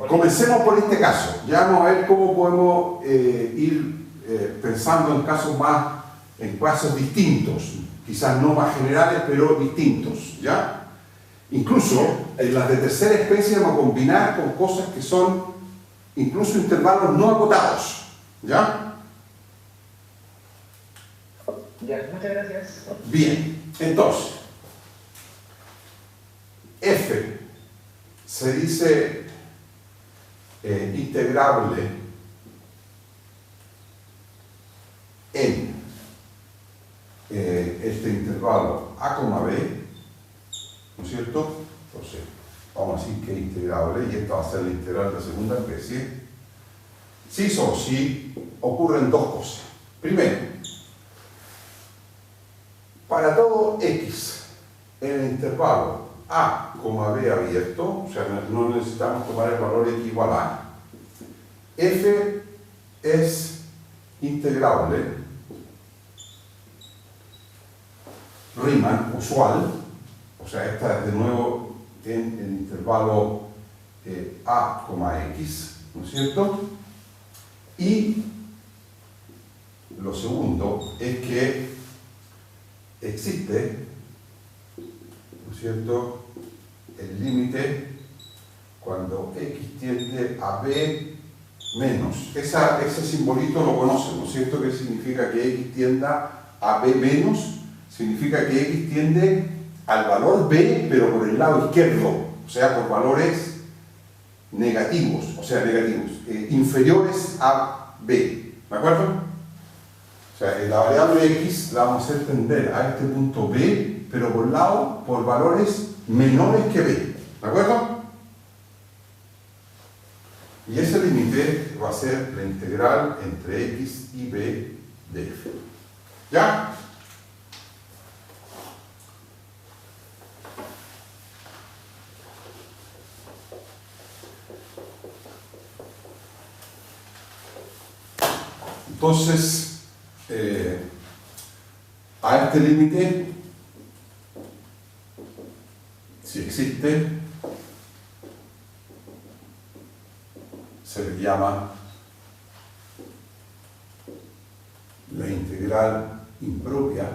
comencemos por este caso. Ya vamos a ver cómo podemos ir pensando en casos distintos, quizás no más generales, pero distintos, ¿ya? Incluso en las de tercera especie vamos a combinar con cosas que son incluso intervalos no acotados, ¿ya? Ya, muchas gracias. Bien, entonces, f se dice integrable en este intervalo a, b, ¿no es cierto? Entonces, vamos a decir que es integrable y esta va a ser la integral de segunda especie. Si solo si ocurren dos cosas. Primero, para todo x en el intervalo a, b abierto, o sea, no necesitamos tomar el valor x igual a, f es integrable Riemann usual, o sea, esta es de nuevo en el intervalo a, x, ¿no es cierto? Y lo segundo es que existe, ¿no es cierto?, el límite cuando x tiende a b menos. Ese simbolito lo conocen, ¿no es cierto?, que significa que x tienda a b menos, significa que x tiende al valor b, pero por el lado izquierdo, o sea, por valores negativos, inferiores a b, ¿de acuerdo? O sea, la variable x la vamos a hacer tender a este punto b, pero por valores menores que b, ¿de acuerdo? Y ese límite va a ser la integral entre x y b de f. ¿Ya? Entonces, a este límite, si existe, se le llama la integral impropia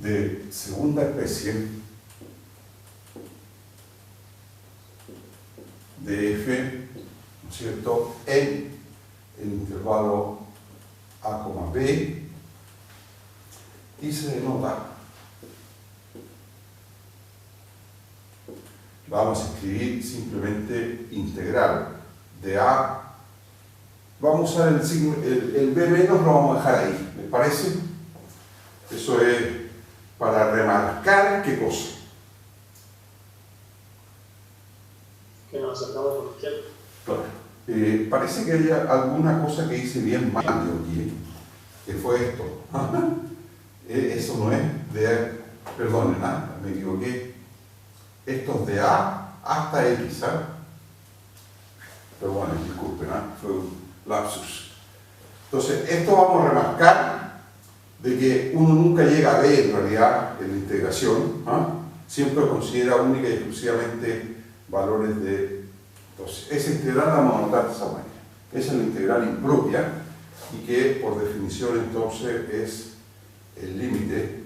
de segunda especie de f, ¿no es cierto?, en el intervalo a, b, y se denota, vamos a escribir simplemente integral de a, vamos a usar el signo, el b menos lo vamos a dejar ahí, ¿les parece? Eso es para remarcar qué cosa. Que nos acercamos por la izquierda. Claro. Parece que hay alguna cosa que hice bien mal aquí, que fue esto. Eso no es de, perdonen, me equivoqué. Esto es de A hasta X, ¿sabes? Pero bueno, disculpen, fue un lapsus. Entonces, esto vamos a remarcar de que uno nunca llega a B en realidad en la integración, siempre considera única y exclusivamente valores de... Entonces, esa integral la vamos a anotar de esa manera. Esa es la integral impropia y que por definición entonces es el límite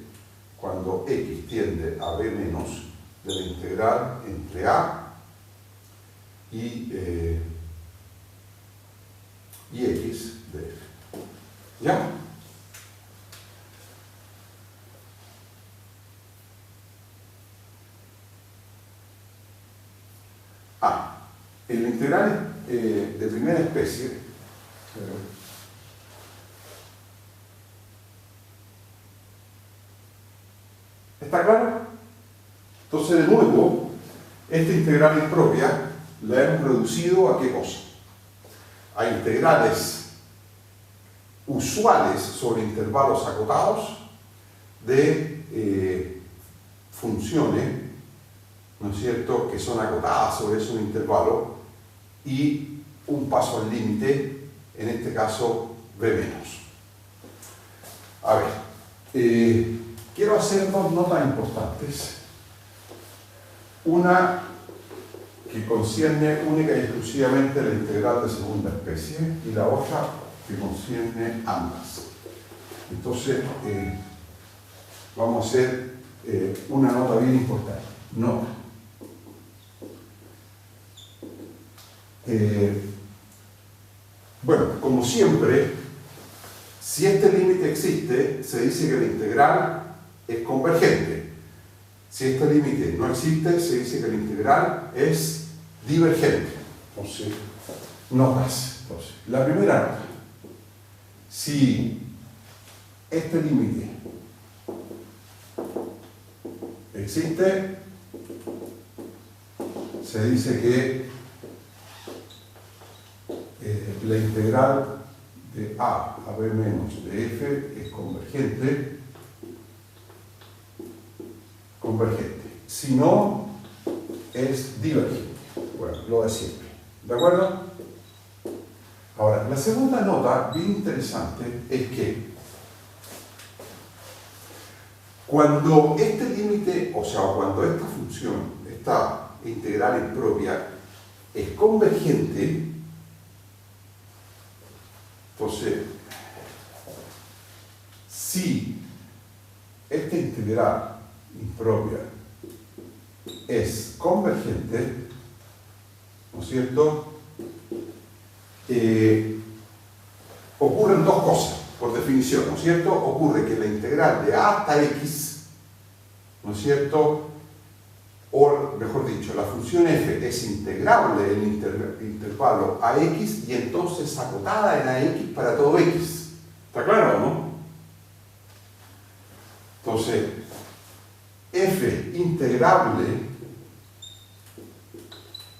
cuando x tiende a b menos de la integral entre a y x de f. ¿Ya? El integral de primera especie ¿está claro? Entonces, de nuevo, esta integral impropia la hemos reducido ¿a qué cosa? A integrales usuales sobre intervalos acotados de funciones, ¿no es cierto?, que son acotadas sobre esos intervalos y un paso al límite, en este caso b menos. A ver, quiero hacer dos notas importantes. Una que concierne única y exclusivamente la integral de segunda especie y la otra que concierne ambas. Entonces, vamos a hacer una nota bien importante. Nota. Bueno, como siempre, si este límite existe, se dice que la integral es convergente. Si este límite no existe, se dice que la integral es divergente. Entonces, notas. Entonces, la primera nota. Si este límite existe, se dice que la integral de a b menos de f es convergente. Si no, es divergente. Bueno, lo de siempre. ¿De acuerdo? Ahora, la segunda nota, bien interesante, es que cuando este límite, o sea, cuando esta función, esta integral impropia, es convergente, entonces, si esta integral impropia es convergente, ¿no es cierto? Ocurren dos cosas, por definición, ¿no es cierto? Ocurre que la integral de a hasta x, ¿no es cierto? O, mejor dicho, la función f es integrable en el intervalo a x y entonces acotada en a x para todo x. ¿Está claro o no? Entonces, f integrable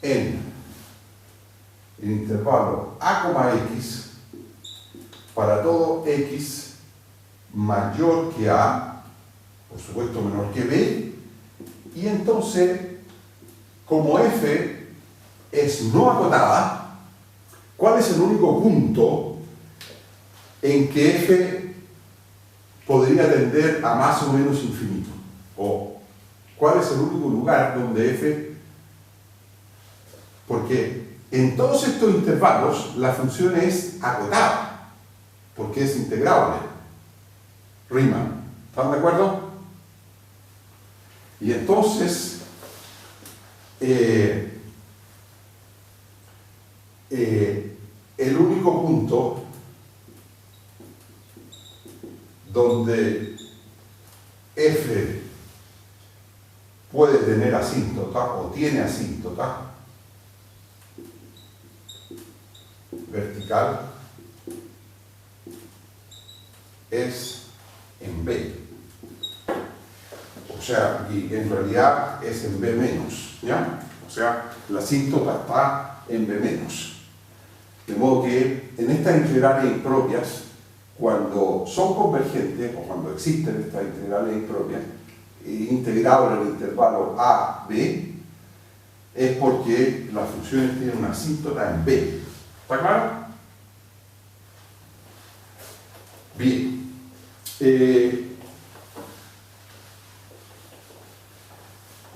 en el intervalo a, x para todo x mayor que a, por supuesto menor que b, y entonces, como f es no acotada, ¿cuál es el único punto en que f podría tender a más o menos infinito? ¿O cuál es el único lugar donde f... Porque en todos estos intervalos la función es acotada, porque es integrable. Riemann. ¿Están de acuerdo? Y entonces, el único punto donde f puede tener asíntota o tiene asíntota vertical es en B. O sea, y en realidad es en B menos, ¿ya? O sea, la asíntota está en B menos. De modo que en estas integrales impropias, cuando son convergentes, o cuando existen estas integrales impropias, integrables en el intervalo a, b, es porque las funciones tienen una asíntota en B. ¿Está claro? Bien.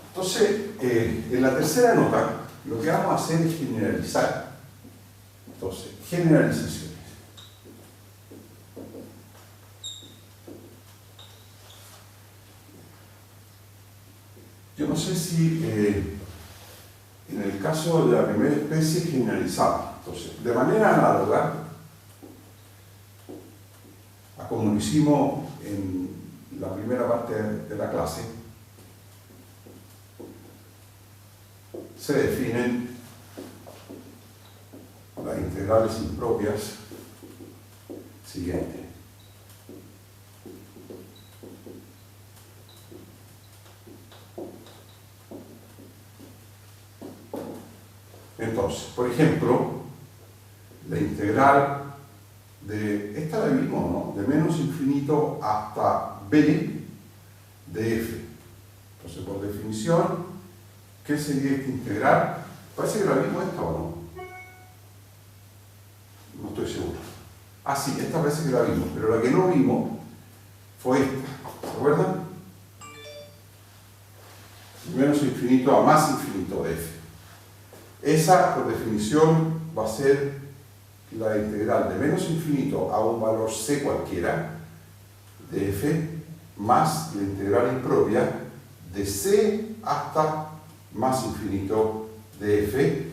Entonces, en la tercera nota, lo que vamos a hacer es generalizar. Entonces, generalizaciones. Yo no sé si en el caso de la primera especie generalizada. Entonces, de manera análoga a como lo hicimos en la primera parte de la clase, se definen las integrales impropias siguientes. Entonces, por ejemplo, la integral de, esta la vimos, ¿no? De menos infinito hasta b de f. Entonces, por definición, ¿qué sería esta integral? Parece que la vimos esta o no. No estoy seguro. Ah, sí, esta parece que la vimos, pero la que no vimos fue esta. ¿Se acuerdan? De menos infinito a más infinito de f. Esa, por definición, va a ser la integral de menos infinito a un valor c cualquiera de f más la integral impropia de c hasta más infinito de f,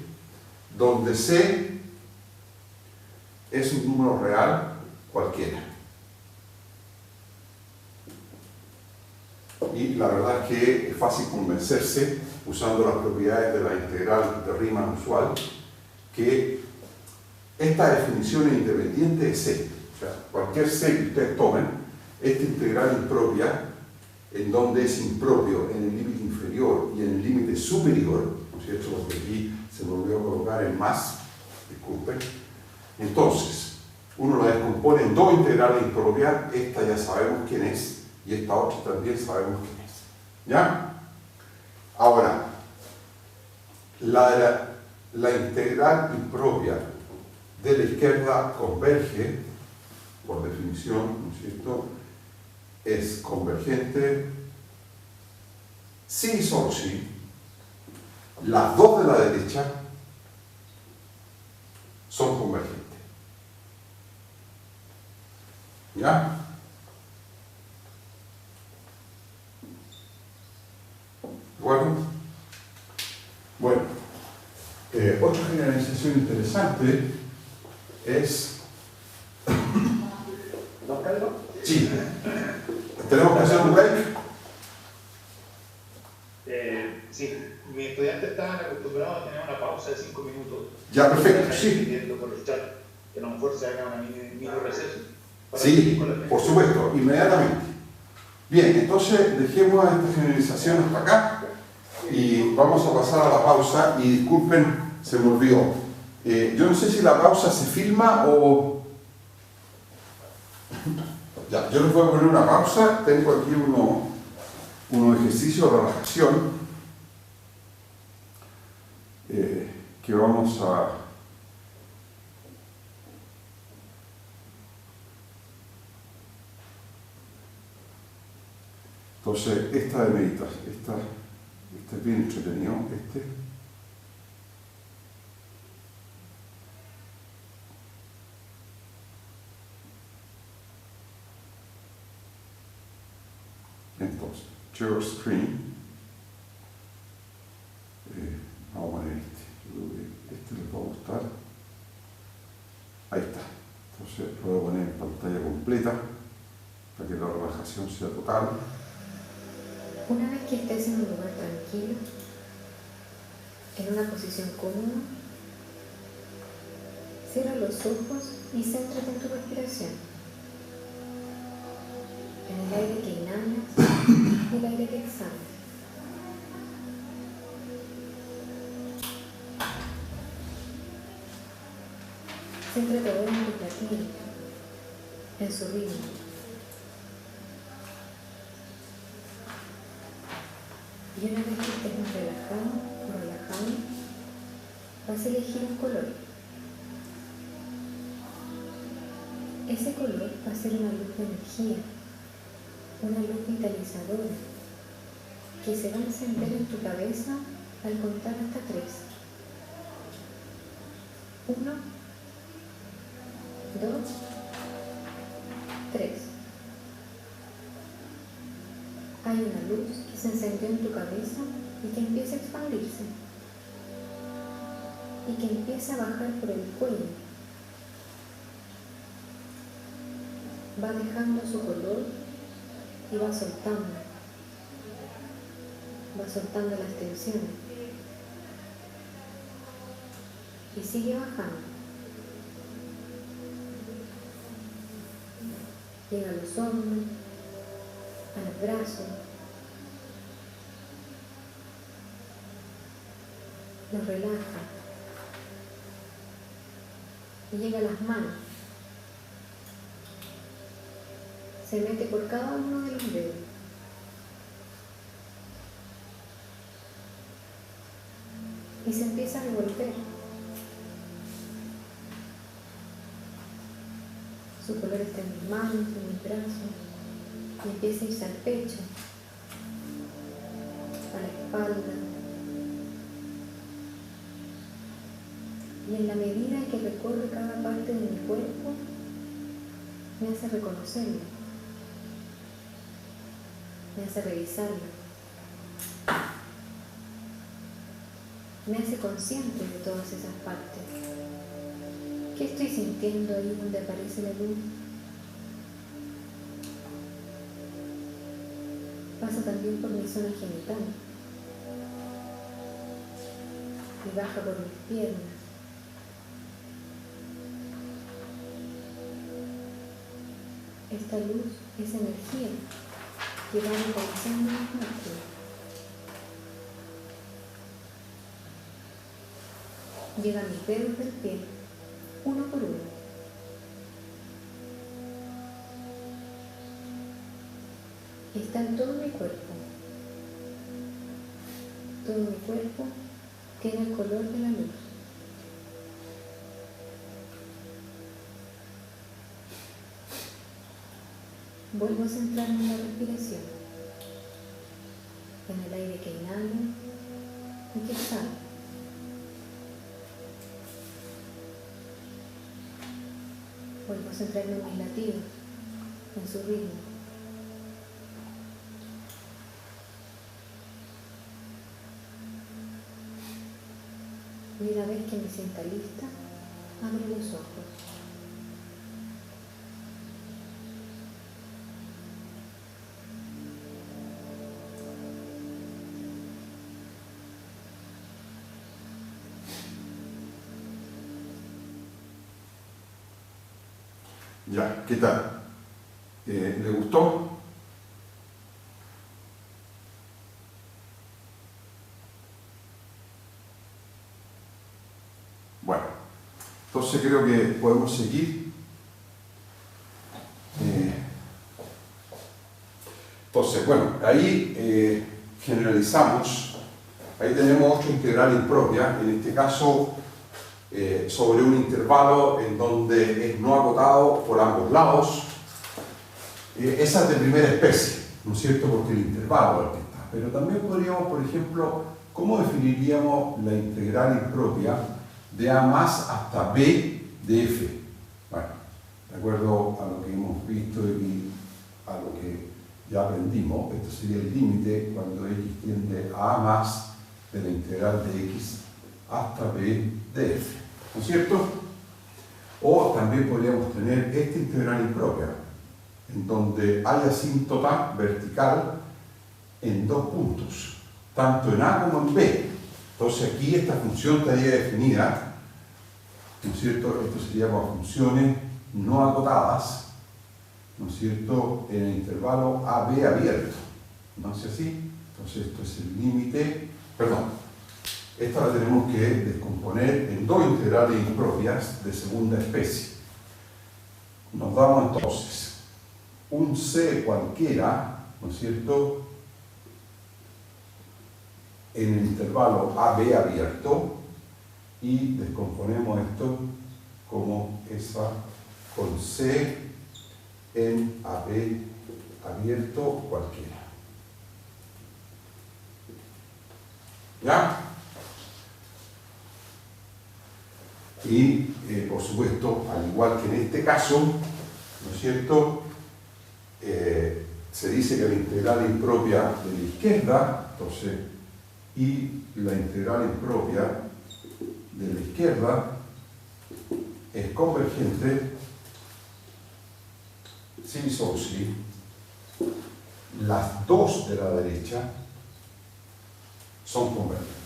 donde c es un número real cualquiera. Y la verdad es que es fácil convencerse, usando las propiedades de la integral de Riemann usual, que esta definición es independiente de c. O sea, cualquier c que ustedes tomen, esta integral impropia, en donde es impropio en el límite inferior y en el límite superior, ¿no es cierto? Porque aquí se me olvidó colocar el más, disculpen. Entonces, uno la descompone en dos integrales impropias, esta ya sabemos quién es, y esta otra también sabemos quién es. ¿Ya? Ahora, la integral impropia de la izquierda converge, por definición, ¿no es cierto? Es convergente sí y solo sí. Las dos de la derecha son convergentes. ¿Ya? Bueno, otra generalización interesante es... ¿Don Carlos? Sí. ¿Tenemos que hacer un break? Sí, mis estudiantes estaban acostumbrados a tener una pausa de 5 minutos. Ya, perfecto, Están sí. pidiendo por el chat que a lo mejor se haga una mini receso. Sí, por supuesto, inmediatamente. Bien, entonces dejemos esta generalización hasta acá y vamos a pasar a la pausa. Y disculpen, se me olvidó. Yo no sé si la pausa se filma o... Ya, yo les voy a poner una pausa. Tengo aquí unos ejercicios de relajación que vamos a... Entonces, esta de meditación, este es bien entretenido, Entonces, share screen. Vamos a poner yo creo que este les va a gustar. Ahí está. Entonces, lo voy a poner en pantalla completa para que la relajación sea total. Una vez que estés en un lugar tranquilo, en una posición cómoda, cierra los ojos y céntrate en tu respiración, en el aire que inhalas y el aire que exhalas. Céntrate ahora en tu latido, en su ritmo. Y una vez que estés más relajado o relajado, vas a elegir un color. Ese color va a ser una luz de energía, una luz vitalizadora, que se va a encender en tu cabeza al contar hasta 3. 1, 2, 3. Hay una luz que se encendió en tu cabeza y que empieza a expandirse y que empieza a bajar por el cuello. Va dejando su color y va soltando las tensiones y sigue bajando. Llega a los hombros, a los brazos, los relaja y llega a las manos. Se mete por cada uno de los dedos. Y se empieza a revolver. Su color está en mis manos, en mis brazos. Y empieza a irse al pecho, a la espalda. Y en la medida en que recorre cada parte de mi cuerpo, me hace reconocerlo, me hace revisarlo, me hace consciente de todas esas partes. ¿Qué estoy sintiendo ahí donde aparece la luz? Pasa también por mi zona genital y baja por mis piernas. Esta luz es energía que va reconociendo los músculos. Llega a mis dedos del pie, uno por uno. Está en todo mi cuerpo. Todo mi cuerpo tiene el color de la luz. Vuelvo a centrarme en la respiración, en el aire que inhalo y que exhalo. Vuelvo a centrarme en mis latidos, en su ritmo. Y una vez que me sienta lista, abro los ojos. Ya, ¿qué tal? ¿Le gustó? Bueno, entonces creo que podemos seguir. Entonces, bueno, ahí generalizamos. Ahí tenemos 8 integrales propias, en este caso sobre un intervalo en donde es no acotado por ambos lados. Esa es de primera especie, ¿no es cierto? Porque el intervalo es el que está. Pero también podríamos, por ejemplo, ¿cómo definiríamos la integral impropia de A más hasta B de F? Bueno, de acuerdo a lo que hemos visto y a lo que ya aprendimos, esto sería el límite cuando X tiende a A más de la integral de X hasta B de F, ¿no es cierto? O también podríamos tener esta integral impropia, en donde hay asíntota vertical en 2 puntos, tanto en A como en B. Entonces aquí esta función estaría definida, ¿no es cierto? Esto sería para funciones no acotadas, ¿no es cierto?, en el intervalo AB abierto, ¿no es así? Entonces esto es el límite, perdón. Esta la tenemos que descomponer en 2 integrales impropias de segunda especie. Nos damos entonces un C cualquiera, ¿no es cierto?, en el intervalo AB abierto y descomponemos esto como esa con C en AB abierto cualquiera. ¿Ya? Y, por supuesto, al igual que en este caso, ¿no es cierto?, se dice que la integral impropia de la izquierda, entonces, y la integral impropia de la izquierda es convergente si son si las 2 de la derecha son convergentes.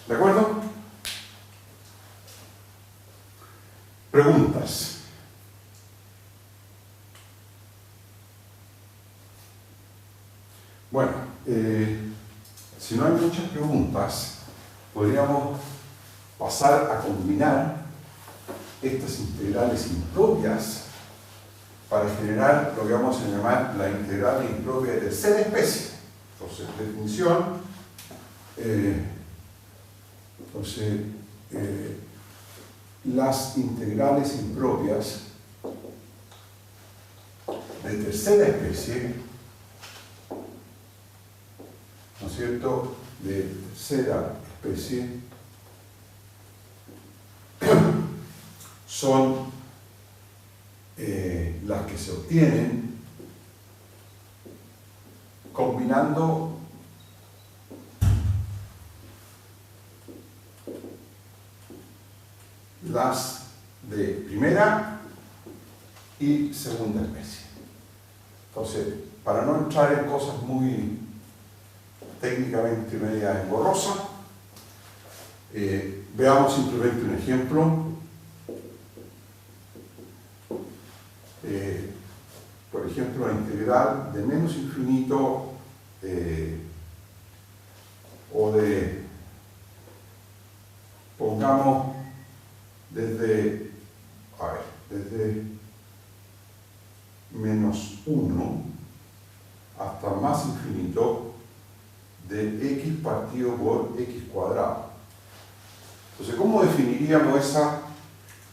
¿De acuerdo? Preguntas. Bueno, si no hay muchas preguntas, podríamos pasar a combinar estas integrales impropias para generar lo que vamos a llamar la integral impropia de tercera especie. Entonces, definición. Las integrales impropias de tercera especie, ¿no es cierto?, de tercera especie, son las que se obtienen combinando las de primera y segunda especie. Entonces, para no entrar en cosas muy técnicamente media engorrosas, veamos simplemente un ejemplo. Por ejemplo, la integral de menos infinito o de, pongamos, desde menos 1 hasta más infinito de x partido por x cuadrado. Entonces, ¿cómo definiríamos esa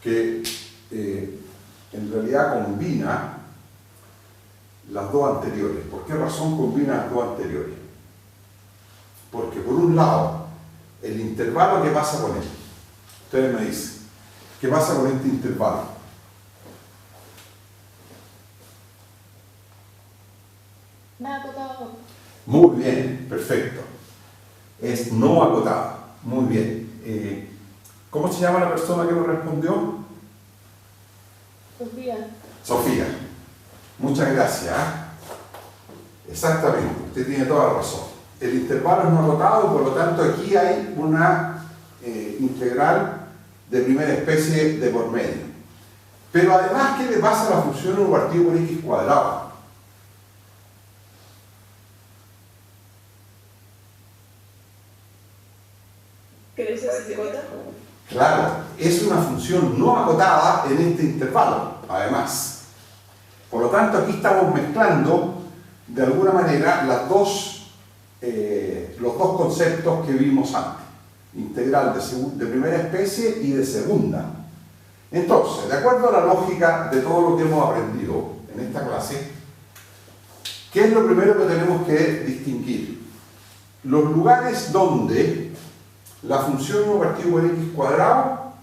que en realidad combina las dos anteriores? ¿Por qué razón combina las dos anteriores? Porque por un lado, el intervalo, ¿qué pasa con él? Ustedes me dicen, ¿qué pasa con este intervalo? No acotado. Muy bien, perfecto. Es no acotado. Muy bien. ¿Cómo se llama la persona que nos respondió? Sofía. Sofía. Muchas gracias. Exactamente, usted tiene toda la razón. El intervalo es no acotado, por lo tanto aquí hay una integral de primera especie de por medio. Pero además, ¿qué le pasa a la función 1 partido por x cuadrado? ¿Crece si se acota? Claro, es una función no acotada en este intervalo, además. Por lo tanto, aquí estamos mezclando, de alguna manera, los dos conceptos que vimos antes. Integral de primera especie y de segunda. Entonces, de acuerdo a la lógica de todo lo que hemos aprendido en esta clase, ¿qué es lo primero que tenemos que distinguir? Los lugares donde la función 1 partido por x cuadrado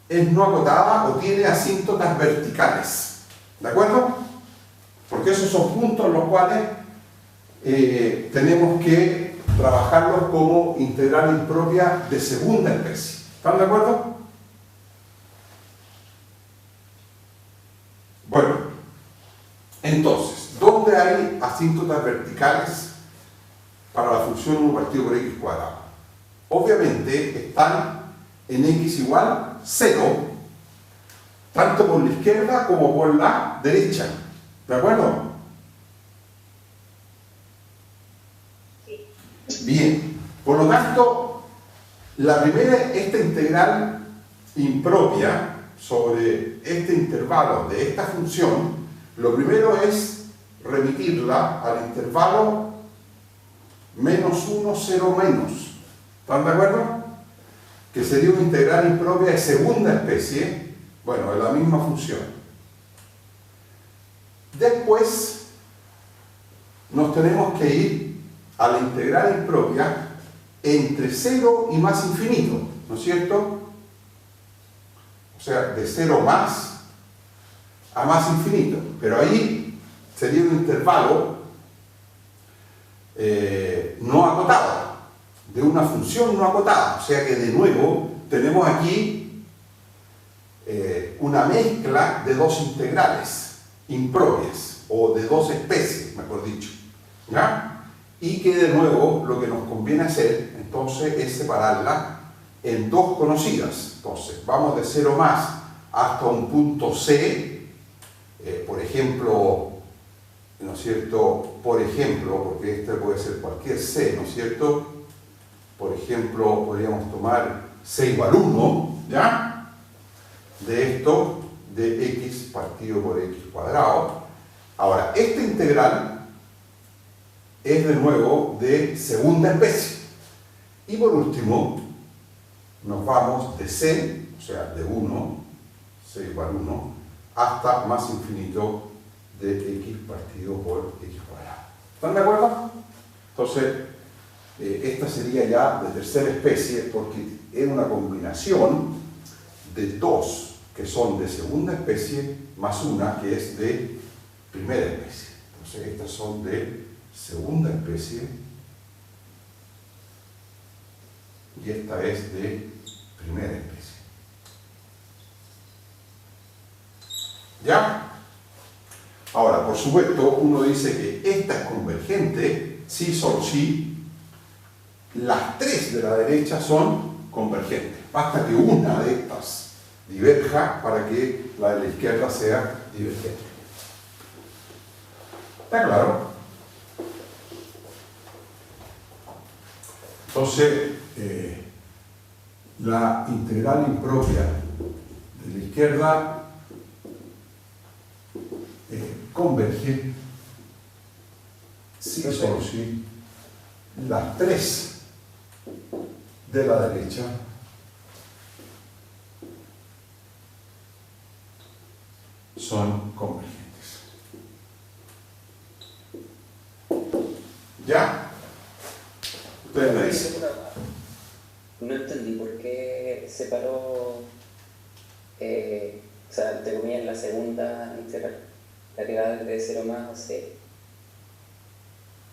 es no acotada o tiene asíntotas verticales. ¿De acuerdo? Porque esos son puntos en los cuales tenemos que trabajarlos como integral impropia de segunda especie. ¿Están de acuerdo? Bueno, entonces, ¿dónde hay asíntotas verticales para la función 1 partido por x cuadrado? Obviamente están en x igual 0, tanto por la izquierda como por la derecha. ¿De acuerdo? Sí. Bien, por lo tanto, esta integral impropia sobre este intervalo de esta función, lo primero es remitirla al intervalo menos 1, 0, menos. ¿Están de acuerdo? Que sería una integral impropia de segunda especie, bueno, de la misma función. Después nos tenemos que ir a la integral impropia entre 0 y más infinito, ¿no es cierto? O sea, de 0 más a más infinito. Pero ahí sería un intervalo no acotado, de una función no acotada. O sea que de nuevo tenemos aquí una mezcla de dos integrales impropias, o de dos especies, mejor dicho. ¿Ya? Y que de nuevo lo que nos conviene hacer entonces es separarla en dos conocidas. Entonces vamos de 0 más hasta un punto C, por ejemplo, ¿no es cierto? Por ejemplo, porque este puede ser cualquier C, ¿no es cierto? Por ejemplo, podríamos tomar C igual 1, ¿ya? De esto, de x partido por x cuadrado. Ahora, esta integral es de nuevo de segunda especie. Y por último, nos vamos de C, o sea, de 1, C igual 1, hasta más infinito de x partido por x cuadrado. ¿Están de acuerdo? Entonces, esta sería ya de tercera especie porque es una combinación de dos que son de segunda especie más una que es de primera especie. Entonces, estas son de segunda especie y esta es de primera especie. ¿Ya? Ahora, por supuesto, uno dice que esta es convergente si solo si las tres de la derecha son convergentes. Basta que una de estas diverja para que la de la izquierda sea divergente. ¿Está claro? Entonces, la integral impropia de la izquierda converge si solo si las 3 de la derecha son convergentes. ¿Ya? Ustedes me dicen. No entendí por qué separó, o sea, entre comillas, la segunda integral, la que va desde 0 más a 0.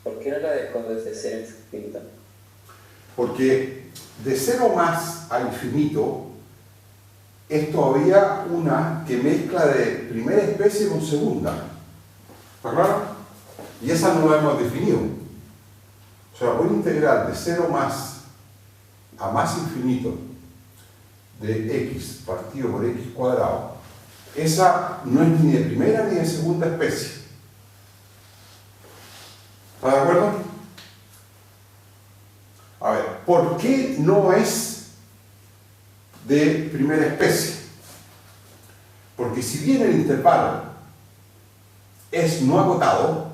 ¿Por qué no la dejó desde 0 infinito? Porque de 0 más a infinito es todavía una que mezcla de primera especie con segunda. ¿Está claro? Y esa no la hemos definido. O sea, una integral de 0 más a más infinito de x partido por x cuadrado, esa no es ni de primera ni de segunda especie. ¿Está de acuerdo? A ver, ¿por qué no es de primera especie? Porque si bien el intervalo es no acotado,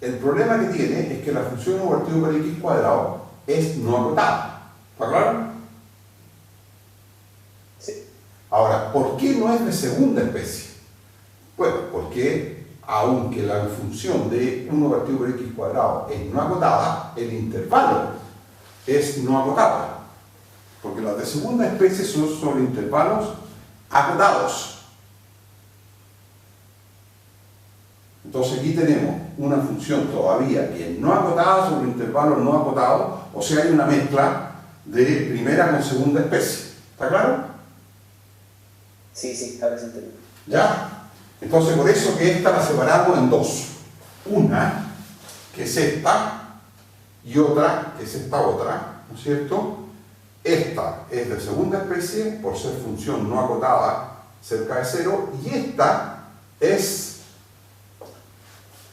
el problema que tiene es que la función 1 partido por x cuadrado es no acotada. ¿Está claro? Sí. Ahora, ¿por qué no es de segunda especie? Bueno, porque aunque la función de 1 partido por x cuadrado es no acotada, el intervalo es no acotado. Porque las de segunda especie son sobre intervalos acotados. Entonces aquí tenemos una función todavía que es no acotada sobre intervalos no acotados, o sea, hay una mezcla de primera con segunda especie. ¿Está claro? Sí, ahora se entiende. ¿Ya? Entonces por eso que esta la separamos en dos. Una, que es esta, y otra, que es esta otra, ¿no es cierto? Esta es de segunda especie, por ser función no acotada cerca de 0, y esta es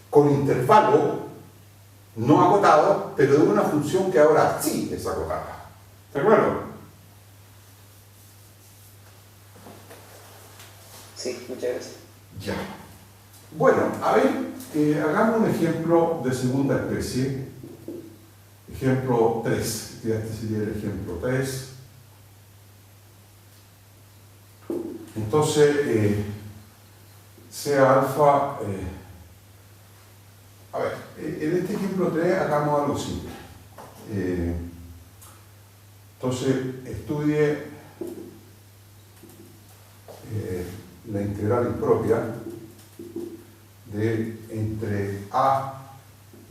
con intervalo no acotado, pero de una función que ahora sí es acotada. ¿De acuerdo? Sí, muchas gracias. Ya. Bueno, a ver, hagamos un ejemplo de segunda especie. Ejemplo 3. Este sería el ejemplo 3. Entonces, sea alfa... a ver, en este ejemplo 3 hagamos algo simple. Entonces, estudie la integral impropia de entre a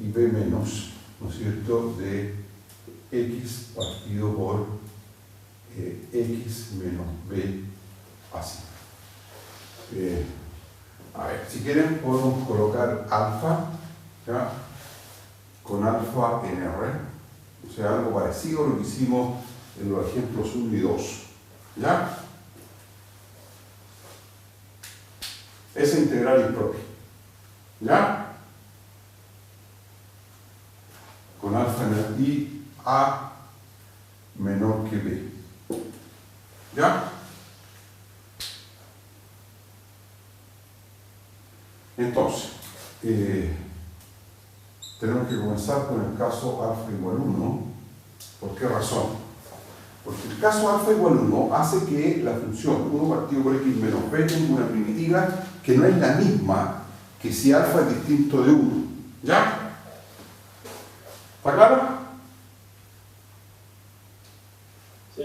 y b menos, ¿no es cierto?, de x partido por x menos b así. A ver, si quieren podemos colocar alfa, ¿ya?, con alfa en R, o sea, algo parecido a lo que hicimos en los ejemplos 1 y 2, ¿ya? Esa integral impropia, ¿ya? Con alfa en el i, a menor que b, ¿ya? Entonces, tenemos que comenzar con el caso alfa igual 1. ¿Por qué razón? Porque el caso alfa igual 1 hace que la función 1 partido por x menos b tenga una primitiva que no es la misma que si alfa es distinto de 1. ¿Ya? ¿Está claro? Sí.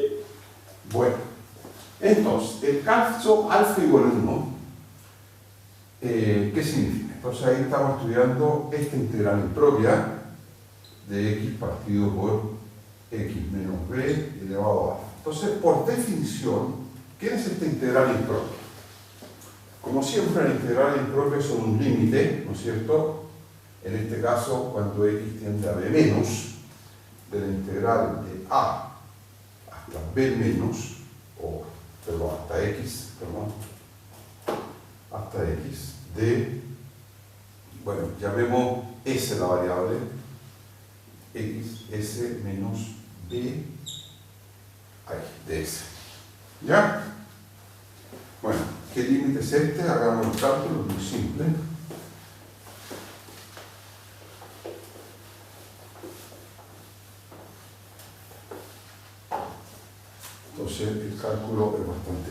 Bueno, entonces, el caso alfa igual 1, ¿qué significa? Entonces ahí estamos estudiando esta integral impropia de x partido por x menos b elevado a alfa. Entonces, por definición, ¿qué es esta integral impropia? Como siempre, la integral impropia son un límite, ¿no es cierto? En este caso, cuando x tiende a b menos, de la integral de a hasta b menos, o, perdón, hasta x, hasta x, de, bueno, llamemos s la variable, x, s menos b, ahí, de s. ¿Ya? Bueno, ¿qué límite es este? Hagamos el cálculo, muy simple.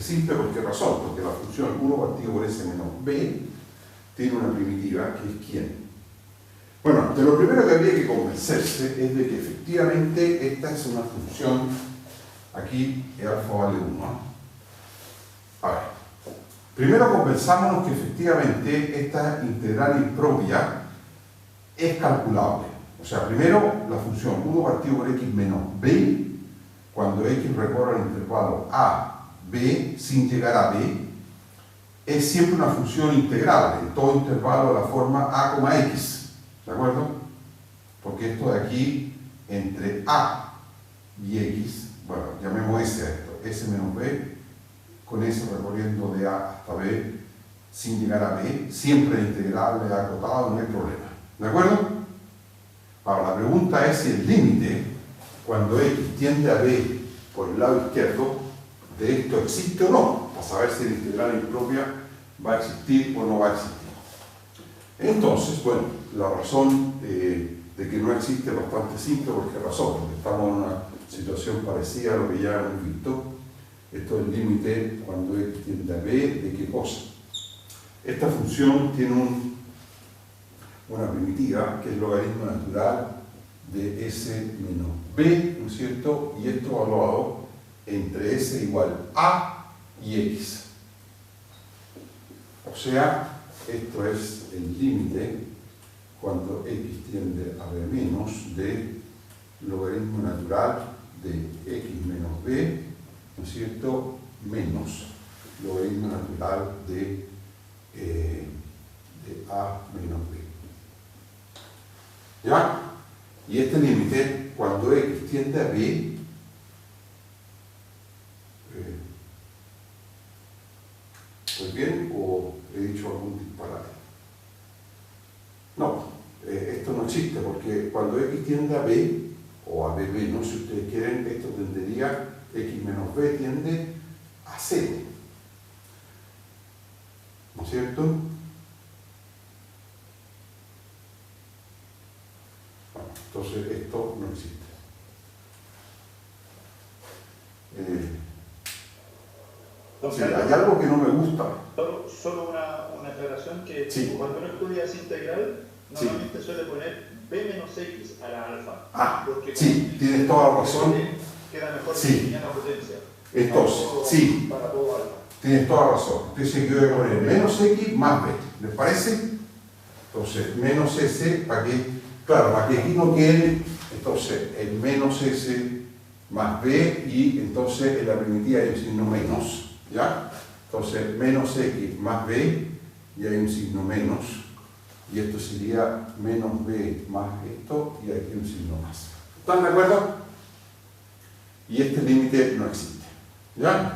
Es simple ¿por qué razón? Porque la función 1 partido por s menos b tiene una primitiva que es ¿quién? Bueno, de lo primero que habría que convencerse es de que efectivamente esta es una función, aquí el alfa vale 1. A ver, primero convenzámonos que efectivamente esta integral impropia es calculable. O sea, primero la función 1 partido por x menos b, cuando x recorre el intervalo a, b, sin llegar a b, es siempre una función integrable en todo intervalo de la forma a, x. ¿De acuerdo? Porque esto de aquí, entre a y x, bueno, llamemos s a esto, s menos b, con s recorriendo de a hasta b, sin llegar a b, siempre integrable, acotado, no hay problema. ¿De acuerdo? Ahora, la pregunta es si el límite, cuando x tiende a b por el lado izquierdo, de esto existe o no, para saber si la integral impropia va a existir o no va a existir. Entonces, bueno, la razón de que no existe es bastante simple. ¿Por qué razón? Porque estamos en una situación parecida a lo que ya hemos visto. Esto es el límite cuando x tiende a b, ¿de qué cosa? Esta función tiene una primitiva que es logaritmo natural de s menos b, ¿no es cierto? Y esto evaluado entre s igual a y x. O sea, esto es el límite cuando x tiende a b menos de logaritmo natural de x menos b, ¿no es cierto?, menos logaritmo natural de a menos b. ¿Ya? Y este límite, cuando x tiende a b, ¿estoy bien o he dicho algún disparate? No, esto no existe porque cuando x tiende a b, o a b menos, si ustedes quieren, esto tendería, x menos b tiende a 0. ¿No es cierto? Bueno, entonces esto no existe. Sí, hay algo que no me gusta. Solo una aclaración que sí. Cuando uno estudia esa integral, normalmente suele poner b menos x a la alfa. Ah, porque sí, tienes toda la razón. Queda mejor sí. la potencia. Entonces, sí, para todo alfa. tienes toda la razón. Entonces yo voy a poner menos x más b. ¿Les parece? Entonces, menos s, para que, claro, para que aquí no quede, entonces el menos s más b y entonces en la primitiva hay un signo menos. ¿Ya? Entonces, menos x más b, y hay un signo menos, y esto sería menos b más esto, y aquí un signo más. ¿Están de acuerdo? Y este límite no existe. ¿Ya?